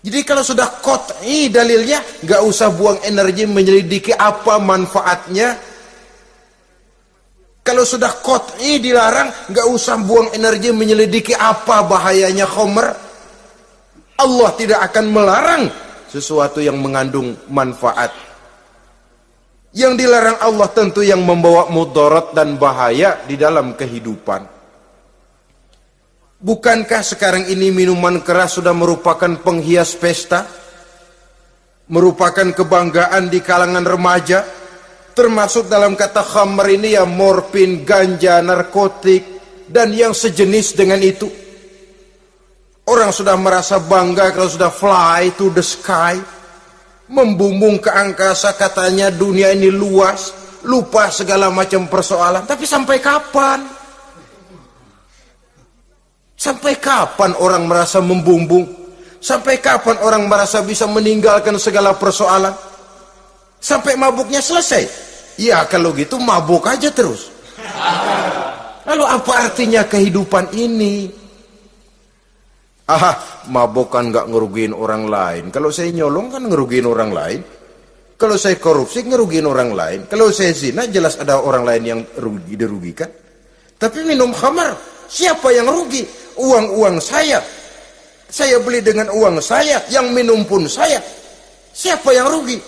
S1: Jadi kalau sudah qat'i dalilnya, gak usah buang energi menyelidiki apa manfaatnya. Kalau sudah qat'i dilarang, gak usah buang energi menyelidiki apa bahayanya khamr. Allah tidak akan melarang sesuatu yang mengandung manfaat. Yang dilarang Allah tentu yang membawa mudarat dan bahaya di dalam kehidupan. Bukankah sekarang ini minuman keras sudah merupakan penghias pesta? Merupakan kebanggaan di kalangan remaja? Termasuk dalam kata khamr ini ya morfin, ganja, narkotik, dan yang sejenis dengan itu. Orang sudah merasa bangga kalau sudah fly to the sky, membumbung ke angkasa, katanya dunia ini luas, lupa segala macam persoalan. Tapi sampai kapan? Sampai kapan orang merasa membumbung? Sampai kapan orang merasa bisa meninggalkan segala persoalan? Sampai mabuknya selesai? Ya kalau gitu mabuk aja terus. Lalu apa artinya kehidupan ini? Mabuk kan gak ngerugiin orang lain. Kalau saya nyolong kan ngerugiin orang lain. Kalau saya korupsi ngerugiin orang lain. Kalau saya zina jelas ada orang lain yang dirugikan. Tapi minum khamar, siapa yang rugi? Uang-uang saya. Saya beli dengan uang saya, yang minum pun saya. Siapa yang rugi?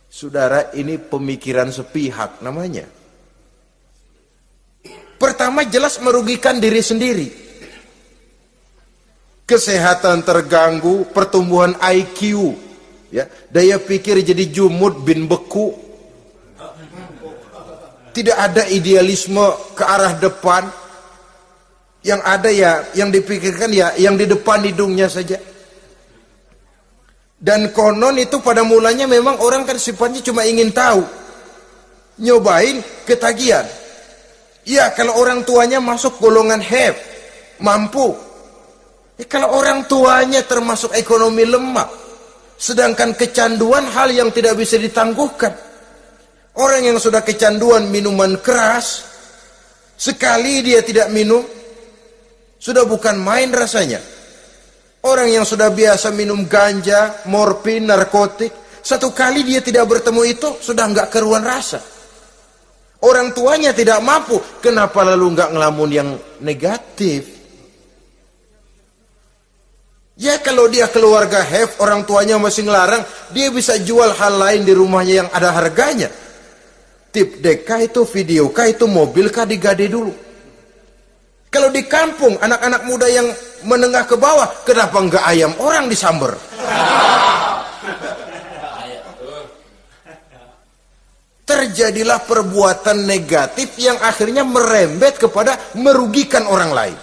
S1: Saudara, ini pemikiran sepihak namanya. Pertama jelas merugikan diri sendiri. Kesehatan terganggu, pertumbuhan IQ, ya, daya pikir jadi jumud bin beku. Tidak ada idealisme ke arah depan. Yang ada ya, yang dipikirkan ya, yang di depan hidungnya saja. Dan konon itu pada mulanya memang orang kan sifatnya cuma ingin tahu. Nyobain ketagihan. Ya kalau orang tuanya masuk golongan have, mampu. Ya, kalau orang tuanya termasuk ekonomi lemah, sedangkan kecanduan hal yang tidak bisa ditangguhkan. Orang yang sudah kecanduan minuman keras, Sekali dia tidak minum, sudah bukan main rasanya. Orang yang sudah biasa minum ganja, morfin, narkotik, satu kali dia tidak bertemu itu, sudah nggak keruan rasa. Orang tuanya tidak mampu, kenapa lalu nggak ngelamun yang negatif? Ya kalau dia keluarga have, orang tuanya masih ngelarang, dia bisa jual hal lain di rumahnya yang ada harganya. Tip dek kah itu, video kah itu, mobil kah digade dulu. Kalau di kampung, anak-anak muda yang menengah ke bawah, kenapa enggak ayam orang disamber? Terjadilah perbuatan negatif yang akhirnya merembet kepada merugikan orang lain.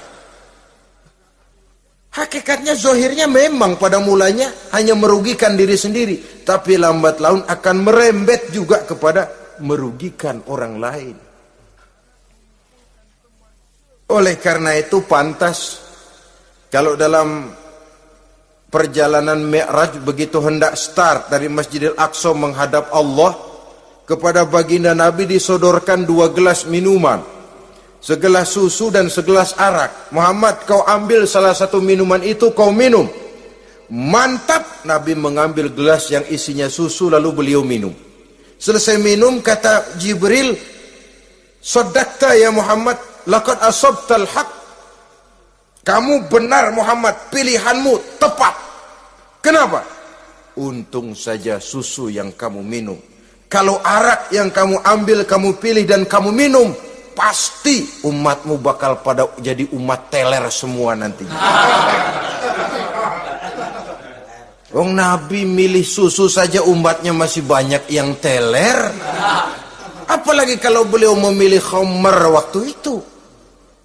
S1: Hakikatnya zohirnya memang pada mulanya hanya merugikan diri sendiri, tapi lambat laun akan merembet juga kepada merugikan orang lain. Oleh karena itu pantas kalau dalam perjalanan Mi'raj begitu hendak start dari Masjidil Aqsa menghadap Allah, kepada baginda Nabi disodorkan 2 gelas minuman, segelas susu dan segelas arak. Muhammad, kau ambil salah satu minuman itu, kau minum. Mantap. Nabi mengambil gelas yang isinya susu lalu beliau minum. Selesai minum kata Jibril, "Shaddaqta ya Muhammad, laqad asabtal haq." Kamu benar Muhammad, pilihanmu tepat. Kenapa? Untung saja susu yang kamu minum. Kalau arak yang kamu ambil, kamu pilih dan kamu minum, pasti umatmu bakal pada jadi umat teler semua nanti. Wong Nabi milih susu saja umatnya masih banyak yang teler. Apalagi kalau beliau memilih khamr waktu itu.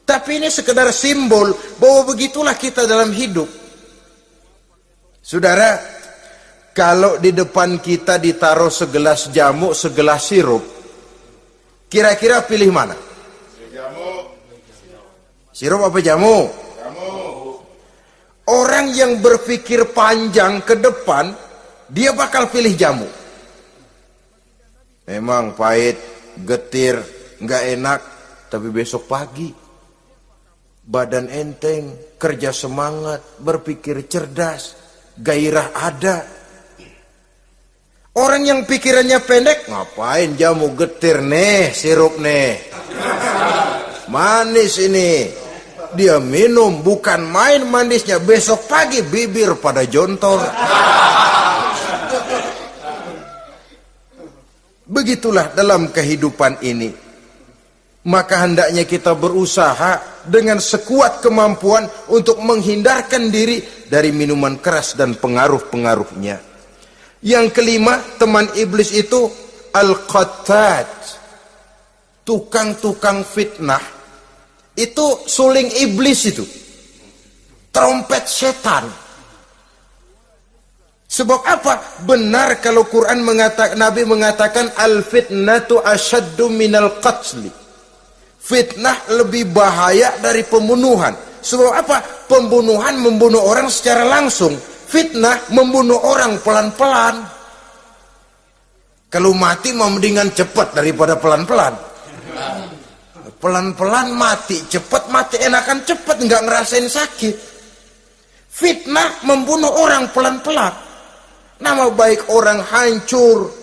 S1: Tapi ini sekedar simbol bahwa begitulah kita dalam hidup. Saudara, kalau di depan kita ditaruh segelas jamu, segelas sirup, kira-kira pilih mana? Sirup apa jamu? Orang yang berpikir panjang ke depan, dia bakal pilih jamu. Memang pahit, getir, nggak enak, tapi besok pagi badan enteng, kerja semangat, berpikir cerdas, gairah ada. Orang yang pikirannya pendek, ngapain jamu getir nih, sirup nih, manis ini. Dia minum, bukan main manisnya, besok pagi bibir pada jontor. Begitulah dalam kehidupan ini. Maka hendaknya kita berusaha dengan sekuat kemampuan untuk menghindarkan diri dari minuman keras dan pengaruh-pengaruhnya. Yang kelima, teman iblis itu al-qattat, tukang-tukang fitnah. Itu suling iblis itu, trompet setan. Sebab apa? Benar kalau Quran mengatakan, Nabi mengatakan al-fitnatu asyaddu minal qatli. Fitnah lebih bahaya dari pembunuhan. Sebab apa? Pembunuhan membunuh orang secara langsung. Fitnah membunuh orang pelan-pelan. Kalau mati mau mendingan cepat daripada pelan-pelan. Pelan-pelan mati, cepat mati enakan cepat, nggak ngerasain sakit. Fitnah membunuh orang pelan-pelan. Nama baik orang hancur,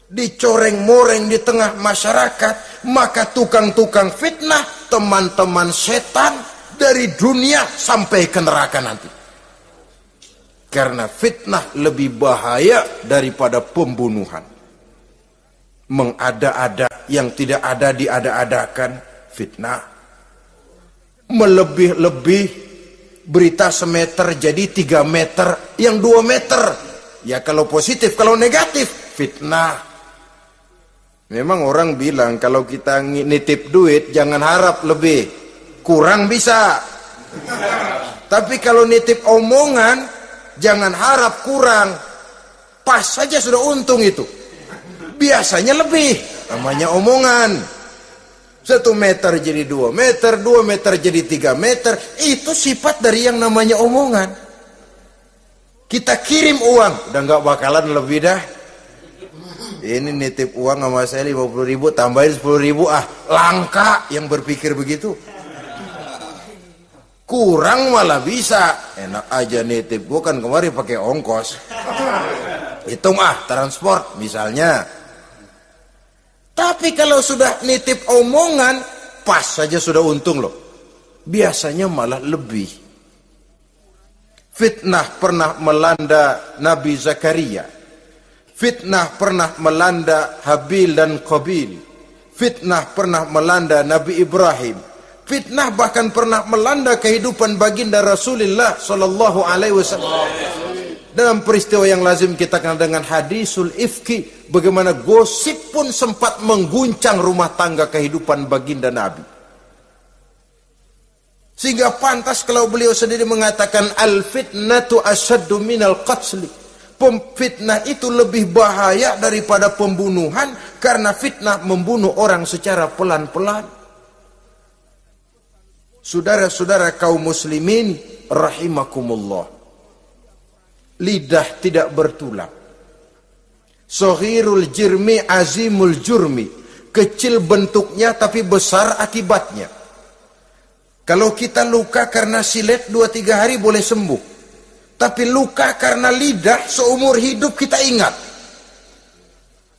S1: dicoreng-moreng di tengah masyarakat. Maka tukang-tukang fitnah, teman-teman setan dari dunia sampai ke neraka nanti. Karena fitnah lebih bahaya daripada pembunuhan. Mengada-ada yang tidak ada diada-adakan, fitnah. Melebih-lebih, berita semeter jadi 3 meter, yang 2 meter. Ya kalau positif, kalau negatif, fitnah. Memang orang bilang kalau kita nitip duit jangan harap lebih, kurang bisa. Tapi kalau nitip omongan jangan harap kurang, pas saja sudah untung itu. Biasanya lebih, namanya omongan. 1 meter jadi 2 meter, 2 meter jadi 3 meter. Itu sifat dari yang namanya omongan. Kita kirim uang, udah gak bakalan lebih dah. Ini nitip uang sama saya 50.000, tambahin 10.000, langka yang berpikir begitu. Kurang malah bisa, enak aja nitip, gua kan kemarin pakai ongkos, hitung transport misalnya. Tapi kalau sudah nitip omongan, pas saja sudah untung loh, biasanya malah lebih. Fitnah pernah melanda Nabi Zakaria, fitnah pernah melanda Habil dan Qabil, fitnah pernah melanda Nabi Ibrahim, fitnah bahkan pernah melanda kehidupan baginda Rasulullah sallallahu alaihi wasallam. Dalam peristiwa yang lazim kita kenal dengan hadisul ifki, bagaimana gosip pun sempat mengguncang rumah tangga kehidupan baginda Nabi. Sehingga pantas kalau beliau sendiri mengatakan al-fitnatu asyaddu minal qatli. Fitnah itu lebih bahaya daripada pembunuhan, karena fitnah membunuh orang secara pelan-pelan. Saudara-saudara kaum muslimin rahimakumullah, lidah tidak bertulang. Soghirul jirmi azimul jurmi, kecil bentuknya tapi besar akibatnya. Kalau kita luka karena silet 2-3 hari boleh sembuh, tapi luka karena lidah seumur hidup kita ingat.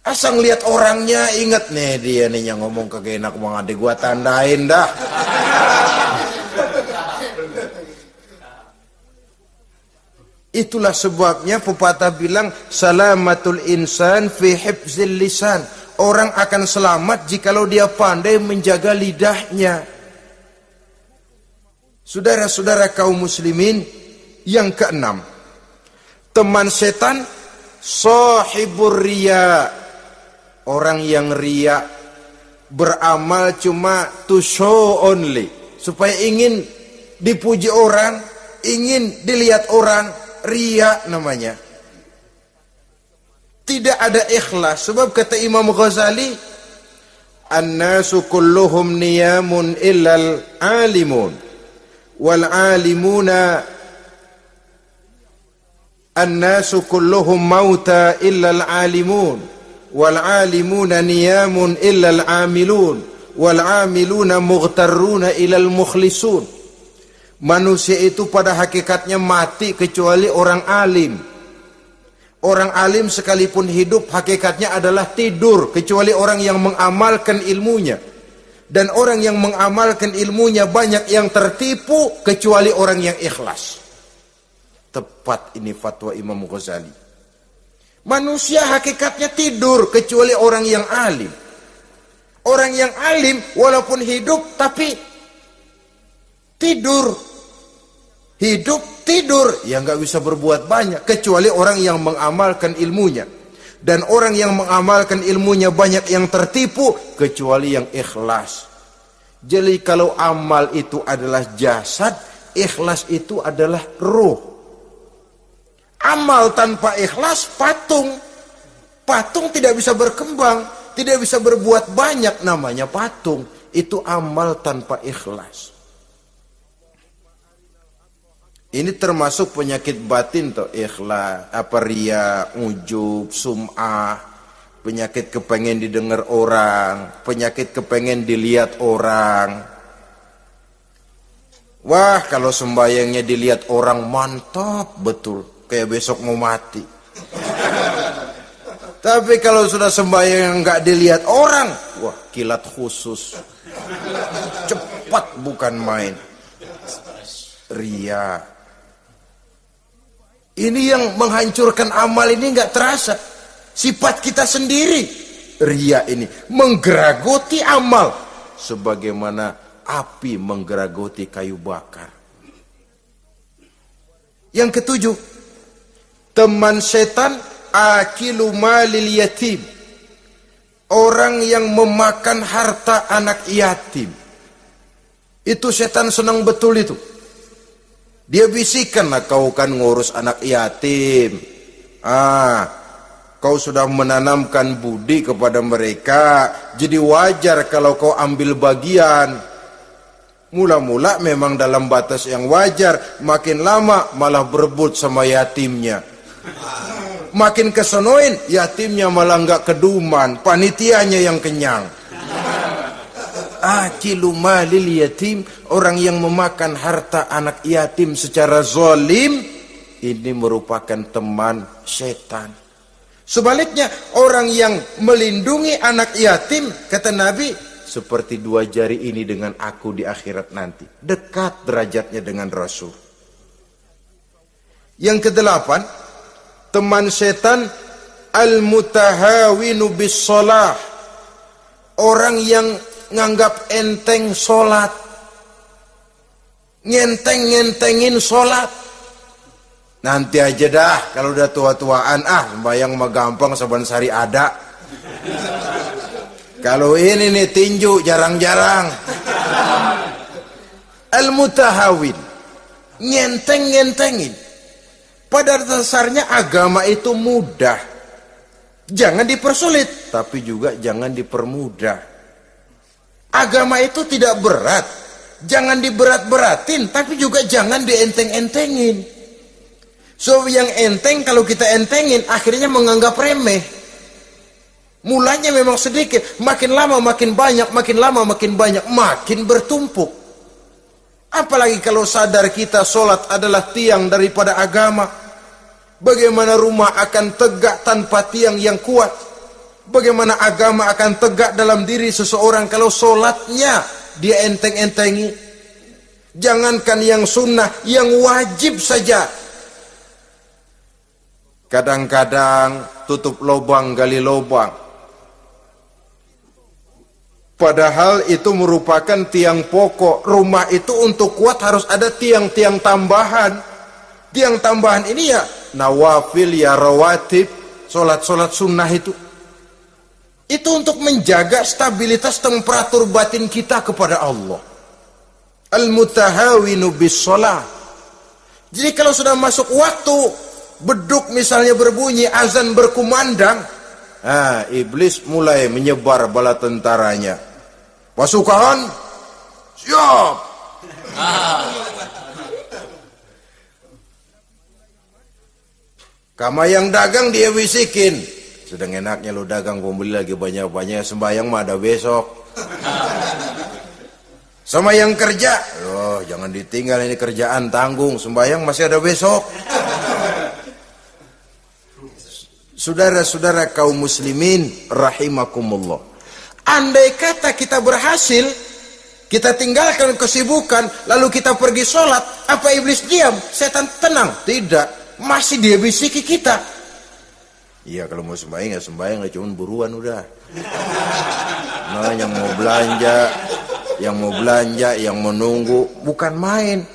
S1: Asal lihat orangnya ingat, nih dia nih yang ngomong kagak enak bang adik, gua tandain dah. Itulah sebabnya pepatah bilang salamatul insan fi hifzil lisan. Orang akan selamat jikalau dia pandai menjaga lidahnya. Saudara-saudara kaum muslimin, yang keenam, teman setan sahibur riya, orang yang riya, beramal cuma to show only, supaya ingin dipuji orang, ingin dilihat orang. Riya namanya. Tidak ada ikhlas. Sebab kata Imam Ghazali, an-nasu kulluhum niyamun illal alimun, wal alimuna an-nasu kulluhum mauta illal alimun, wal alimuna niyamun illal amilun, wal amiluna mughtarruna illal mukhlisun. Manusia itu pada hakikatnya mati kecuali orang alim. Orang alim sekalipun hidup hakikatnya adalah tidur, kecuali orang yang mengamalkan ilmunya. Dan orang yang mengamalkan ilmunya banyak yang tertipu, kecuali orang yang ikhlas. Tepat ini fatwa Imam Ghazali. Manusia hakikatnya tidur kecuali orang yang alim. Orang yang alim walaupun hidup tapi tidur. Hidup tidur, ya nggak bisa berbuat banyak, kecuali orang yang mengamalkan ilmunya. Dan orang yang mengamalkan ilmunya banyak yang tertipu, kecuali yang ikhlas. Jadi kalau amal itu adalah jasad, ikhlas itu adalah ruh. Amal tanpa ikhlas patung. Patung tidak bisa berkembang, tidak bisa berbuat banyak, namanya patung. Itu amal tanpa ikhlas. Ini termasuk penyakit batin toh, ikhlas, riya, ujub, sum'ah, penyakit kepengen didengar orang, penyakit kepengen dilihat orang. Wah, kalau sembayangnya dilihat orang mantap betul, kayak besok mau mati. Tapi kalau sudah sembayang nggak dilihat orang, wah kilat khusus, cepat bukan main. Riya. Ini yang menghancurkan amal ini nggak terasa. Sifat kita sendiri. Riya ini menggeragoti amal. Sebagaimana api menggeragoti kayu bakar. Yang ketujuh, teman setan akilu malil yatim. Orang yang memakan harta anak yatim. Itu setan senang betul itu. Dia bisikan, lah kau kan ngurus anak yatim. Kau sudah menanamkan budi kepada mereka, jadi wajar kalau kau ambil bagian. Mula-mula memang dalam batas yang wajar, makin lama malah berebut sama yatimnya. makin kesonoin, yatimnya malah nggak keduman, panitianya yang kenyang. Akilu malil yatim, orang yang memakan harta anak yatim secara zalim, ini merupakan teman setan. Sebaliknya, orang yang melindungi anak yatim, kata Nabi, seperti dua jari ini dengan aku di akhirat nanti. Dekat derajatnya dengan Rasul. Yang kedelapan, teman setan al-mutahawinu bis shalah. Orang yang nganggap enteng sholat, ngenteng-ngentengin sholat. Nanti aja dah, kalau udah tua-tuaan, sembahyang mah gampang, saban sehari ada. Kalau ini nih tinju jarang-jarang. Al-mutahawin, ngenteng-ngentengin. Pada dasarnya agama itu mudah. Jangan dipersulit, tapi juga jangan dipermudah. Agama itu tidak berat. Jangan diberat-beratin, tapi juga jangan dienteng-entengin. So yang enteng kalau kita entengin akhirnya menganggap remeh. Mulanya memang sedikit, makin lama makin banyak, makin lama makin banyak, makin bertumpuk. Apalagi kalau sadar kita sholat adalah tiang daripada agama. Bagaimana rumah akan tegak tanpa tiang yang kuat? Bagaimana agama akan tegak dalam diri seseorang kalau sholatnya dia enteng-entengi? Jangankan yang sunnah, yang wajib saja. Kadang-kadang tutup lubang, gali lubang. Padahal itu merupakan tiang pokok. Rumah itu untuk kuat harus ada tiang-tiang tambahan. Tiang tambahan ini ya nawafil, ya rawatib, solat-solat sunnah itu. Itu untuk menjaga stabilitas temperatur batin kita kepada Allah. Al-mutahawinu bis shalah. Jadi kalau sudah masuk waktu beduk misalnya berbunyi, azan berkumandang, iblis mulai menyebar bala tentaranya. Pasukan siap. Kama yang dagang dia bisikin, sedang enaknya lo dagang, pembeli lagi banyak-banyak, sembahyang mah ada besok. Sama yang kerja, jangan ditinggal, ini kerjaan tanggung, sembahyang masih ada besok. Saudara-saudara kaum muslimin rahimakumullah. Andai kata kita berhasil, kita tinggalkan kesibukan, lalu kita pergi sholat, apa iblis diam? Setan tenang? Tidak, masih dia bisiki kita. Iya, kalau mau sembahyang ya sembahyang, cuma buruan udah. Nah, yang mau belanja, yang menunggu, bukan main.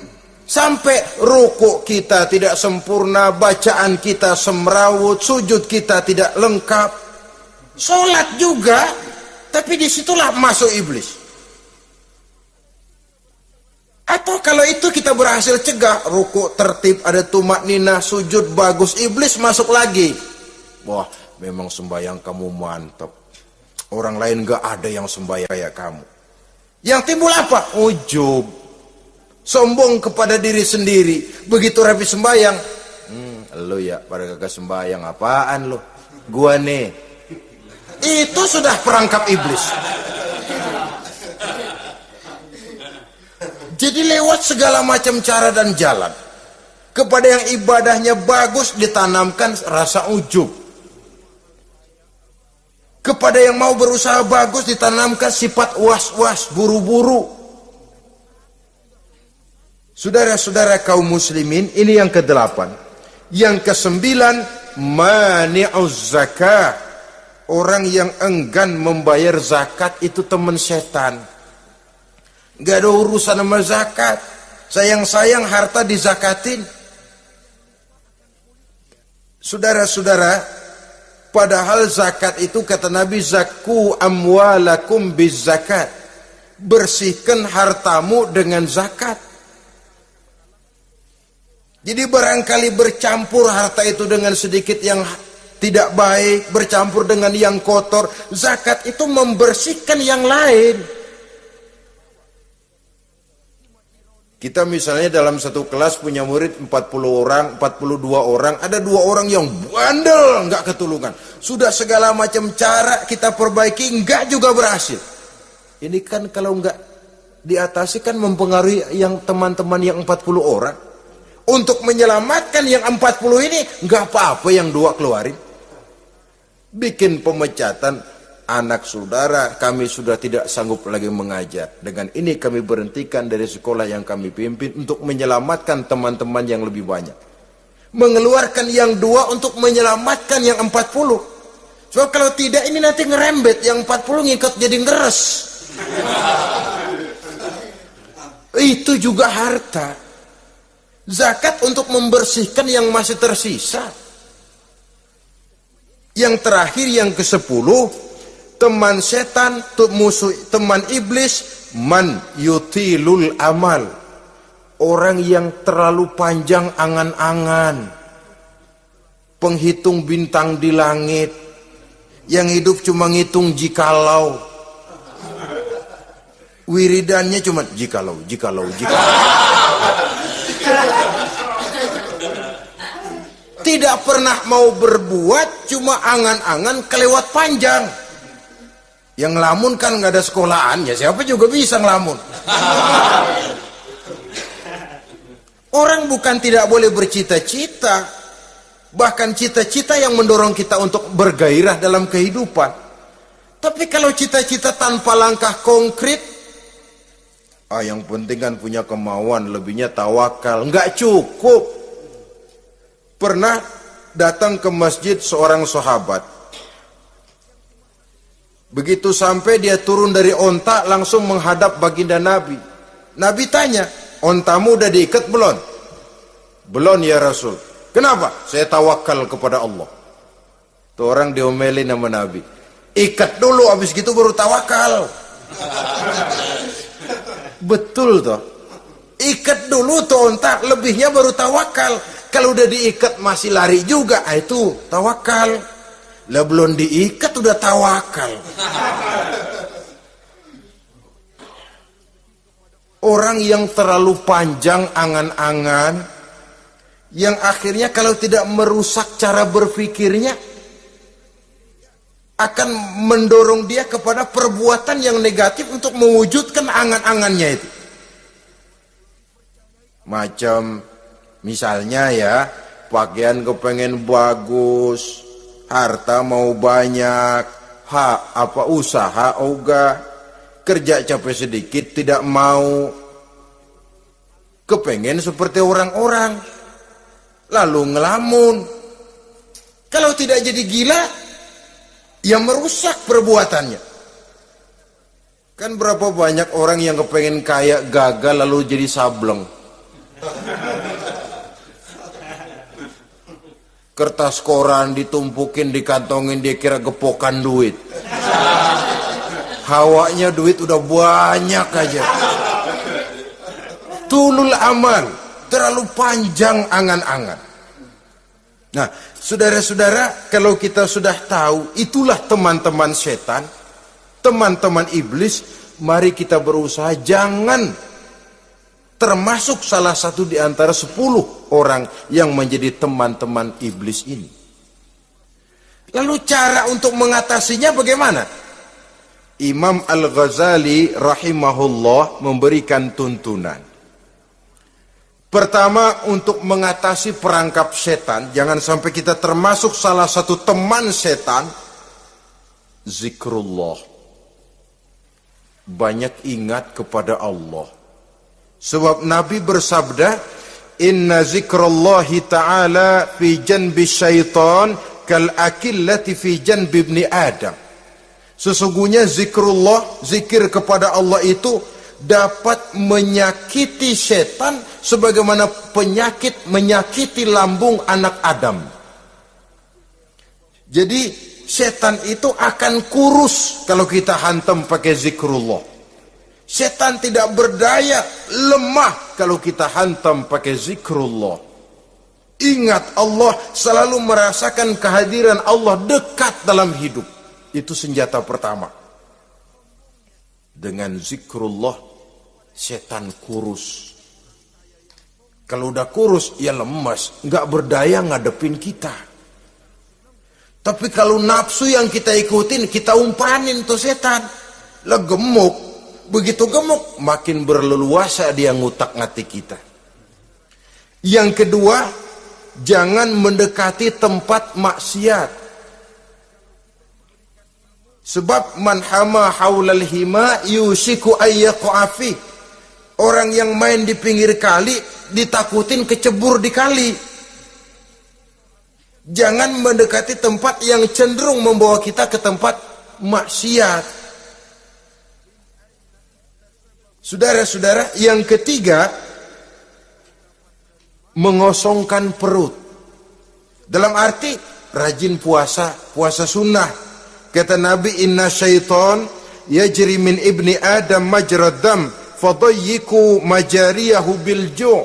S1: Sampai ruku kita tidak sempurna, bacaan kita semrawut, sujud kita tidak lengkap, sholat juga, tapi disitulah masuk iblis. Atau kalau itu kita berhasil cegah, ruku tertib, ada tumakninah, sujud bagus, iblis masuk lagi. Wah, memang sembahyang kamu mantap, orang lain gak ada yang sembahyang kayak kamu. Yang timbul apa? Ujub, sombong kepada diri sendiri. Begitu rapi sembahyang, lu ya pada kagak sembahyang, apaan lu? Gua nih. Itu sudah perangkap iblis. Jadi lewat segala macam cara dan jalan, kepada yang ibadahnya bagus ditanamkan rasa ujub, kepada yang mau berusaha bagus ditanamkan sifat was-was, buru-buru. Saudara-saudara kaum muslimin, ini yang ke-8. Yang ke-9, mani'uz zakah. Orang yang enggan membayar zakat itu teman setan. Gak ada urusan sama zakat. Sayang-sayang harta dizakatin. Saudara-saudara, padahal zakat itu kata Nabi, zakku amwalakum biz zakat. Bersihkan hartamu dengan zakat. Jadi barangkali bercampur harta itu dengan sedikit yang tidak baik, bercampur dengan yang kotor. Zakat itu membersihkan yang lain. Kita misalnya dalam satu kelas punya murid 40 orang, 42 orang, ada 2 orang yang bandel, nggak ketulungan. Sudah segala macam cara kita perbaiki, nggak juga berhasil. Ini kan kalau nggak diatasi kan mempengaruhi yang teman-teman yang 40 orang. Untuk menyelamatkan yang 40 ini, nggak apa-apa yang 2 keluarin. Bikin pemecatan. Anak saudara, kami sudah tidak sanggup lagi mengajar. Dengan ini kami berhentikan dari sekolah yang kami pimpin untuk menyelamatkan teman-teman yang lebih banyak. Mengeluarkan yang 2 untuk menyelamatkan yang 40. Sebab kalau tidak ini nanti ngerembet, yang 40 ngikut jadi ngeres. Itu juga harta. Zakat untuk membersihkan yang masih tersisa. Yang terakhir, yang ke-10, teman setan, musuh, teman iblis, man yutilul amal. Orang yang terlalu panjang angan-angan. Penghitung bintang di langit. Yang hidup cuma ngitung jikalau. Wiridannya cuma jikalau. Tidak pernah mau berbuat, cuma angan-angan kelewat panjang. Yang ngelamun kan nggak ada sekolahan, ya siapa juga bisa ngelamun. Orang bukan tidak boleh bercita-cita, bahkan cita-cita yang mendorong kita untuk bergairah dalam kehidupan. Tapi kalau cita-cita tanpa langkah konkret, yang penting kan punya kemauan, lebihnya tawakal, nggak cukup. Pernah datang ke masjid seorang sahabat. Begitu sampai dia turun dari onta langsung menghadap baginda Nabi. Nabi tanya, ontamu udah diikat belum? Belum ya Rasul. Kenapa? Saya tawakal kepada Allah. Tuh orang diomelin sama Nabi. Ikat dulu, habis gitu baru tawakal. Betul toh. Ikat dulu tuh onta, lebihnya baru tawakal. Kalau udah diikat masih lari juga, itu tawakal. Lah belum diikat udah tawakal. Orang yang terlalu panjang angan-angan, yang akhirnya kalau tidak merusak cara berpikirnya, akan mendorong dia kepada perbuatan yang negatif untuk mewujudkan angan-angannya itu. Macam misalnya ya, pakaian kepengen bagus, harta mau banyak, usaha ogah, kerja capek sedikit tidak mau, kepengen seperti orang-orang, lalu ngelamun. Kalau tidak jadi gila, ya merusak perbuatannya. Kan berapa banyak orang yang kepengen kaya gagal lalu jadi sableng. Kertas koran ditumpukin, dikantongin, dia kira gepokan duit. Hawanya duit udah banyak aja. Tulul amal, terlalu panjang angan-angan. Nah, saudara-saudara, kalau kita sudah tahu itulah teman-teman setan, teman-teman iblis, mari kita berusaha jangan termasuk salah satu di antara 10 orang yang menjadi teman-teman iblis ini. Lalu cara untuk mengatasinya bagaimana? Imam Al-Ghazali rahimahullah memberikan tuntunan. Pertama, untuk mengatasi perangkap setan, jangan sampai kita termasuk salah satu teman setan, zikrullah. Banyak ingat kepada Allah. Sebab Nabi bersabda, inna zikrallahi ta'ala fi janbi syaitan kal akillati fi janbi ibni Adam. Sesungguhnya zikrullah, zikir kepada Allah itu dapat menyakiti setan sebagaimana penyakit menyakiti lambung anak Adam. Jadi setan itu akan kurus kalau kita hantam pakai zikrullah. Setan tidak berdaya, lemah kalau kita hantam pakai zikrullah. Ingat Allah, selalu merasakan kehadiran Allah dekat dalam hidup. Itu senjata pertama. Dengan zikrullah, setan kurus. Kalau udah kurus, ya lemas, nggak berdaya ngadepin kita. Tapi kalau nafsu yang kita ikutin, kita umpanin tuh setan. Lah gemuk, begitu gemuk, makin berleluasa dia ngutak-ngatik kita. Yang kedua, jangan mendekati tempat maksiat. Sebab man hama haulal hima yusiku ayyaqa fi. Orang yang main di pinggir kali ditakutin kecebur di kali. Jangan mendekati tempat yang cenderung membawa kita ke tempat maksiat. Saudara-saudara, yang ketiga, mengosongkan perut. Dalam arti rajin puasa, puasa sunnah. Kata Nabi, inna syaitan yajri min ibni adam majrad dam fadayyiku majariyahu bil ju'.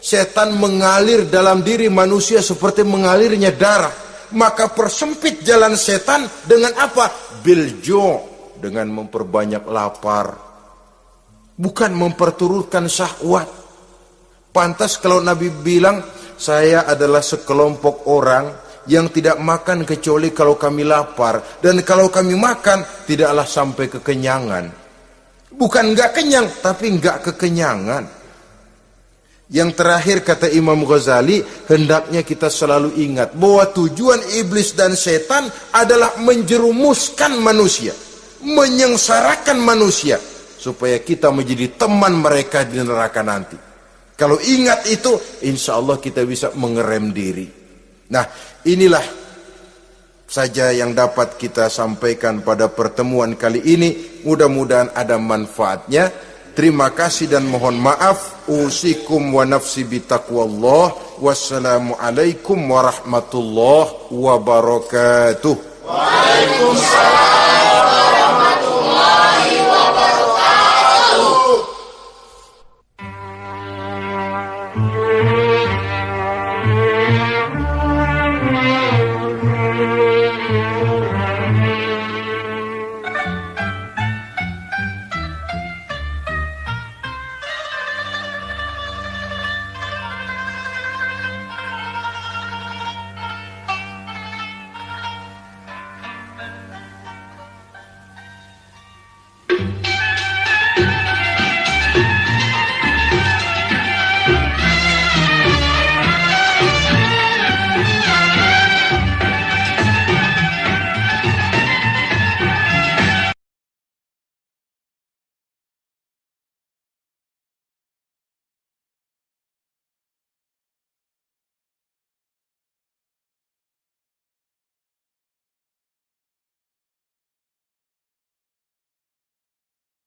S1: Setan mengalir dalam diri manusia seperti mengalirnya darah. Maka persempit jalan setan dengan apa? Bil ju', dengan memperbanyak lapar. Bukan memperturutkan syahwat. Pantas kalau Nabi bilang, saya adalah sekelompok orang yang tidak makan kecuali kalau kami lapar. Dan kalau kami makan, tidaklah sampai kekenyangan. Bukan enggak kenyang, tapi enggak kekenyangan. Yang terakhir kata Imam Ghazali, hendaknya kita selalu ingat bahwa tujuan iblis dan setan adalah menjerumuskan manusia, menyengsarakan manusia, supaya kita menjadi teman mereka di neraka nanti. Kalau ingat itu, insya Allah kita bisa mengerem diri. Nah, inilah saja yang dapat kita sampaikan pada pertemuan kali ini. Mudah-mudahan ada manfaatnya. Terima kasih dan mohon maaf. Usikum wa nafsi bitaqwallah. Wassalamualaikum warahmatullahi wabarakatuh.
S2: Waalaikumsalam.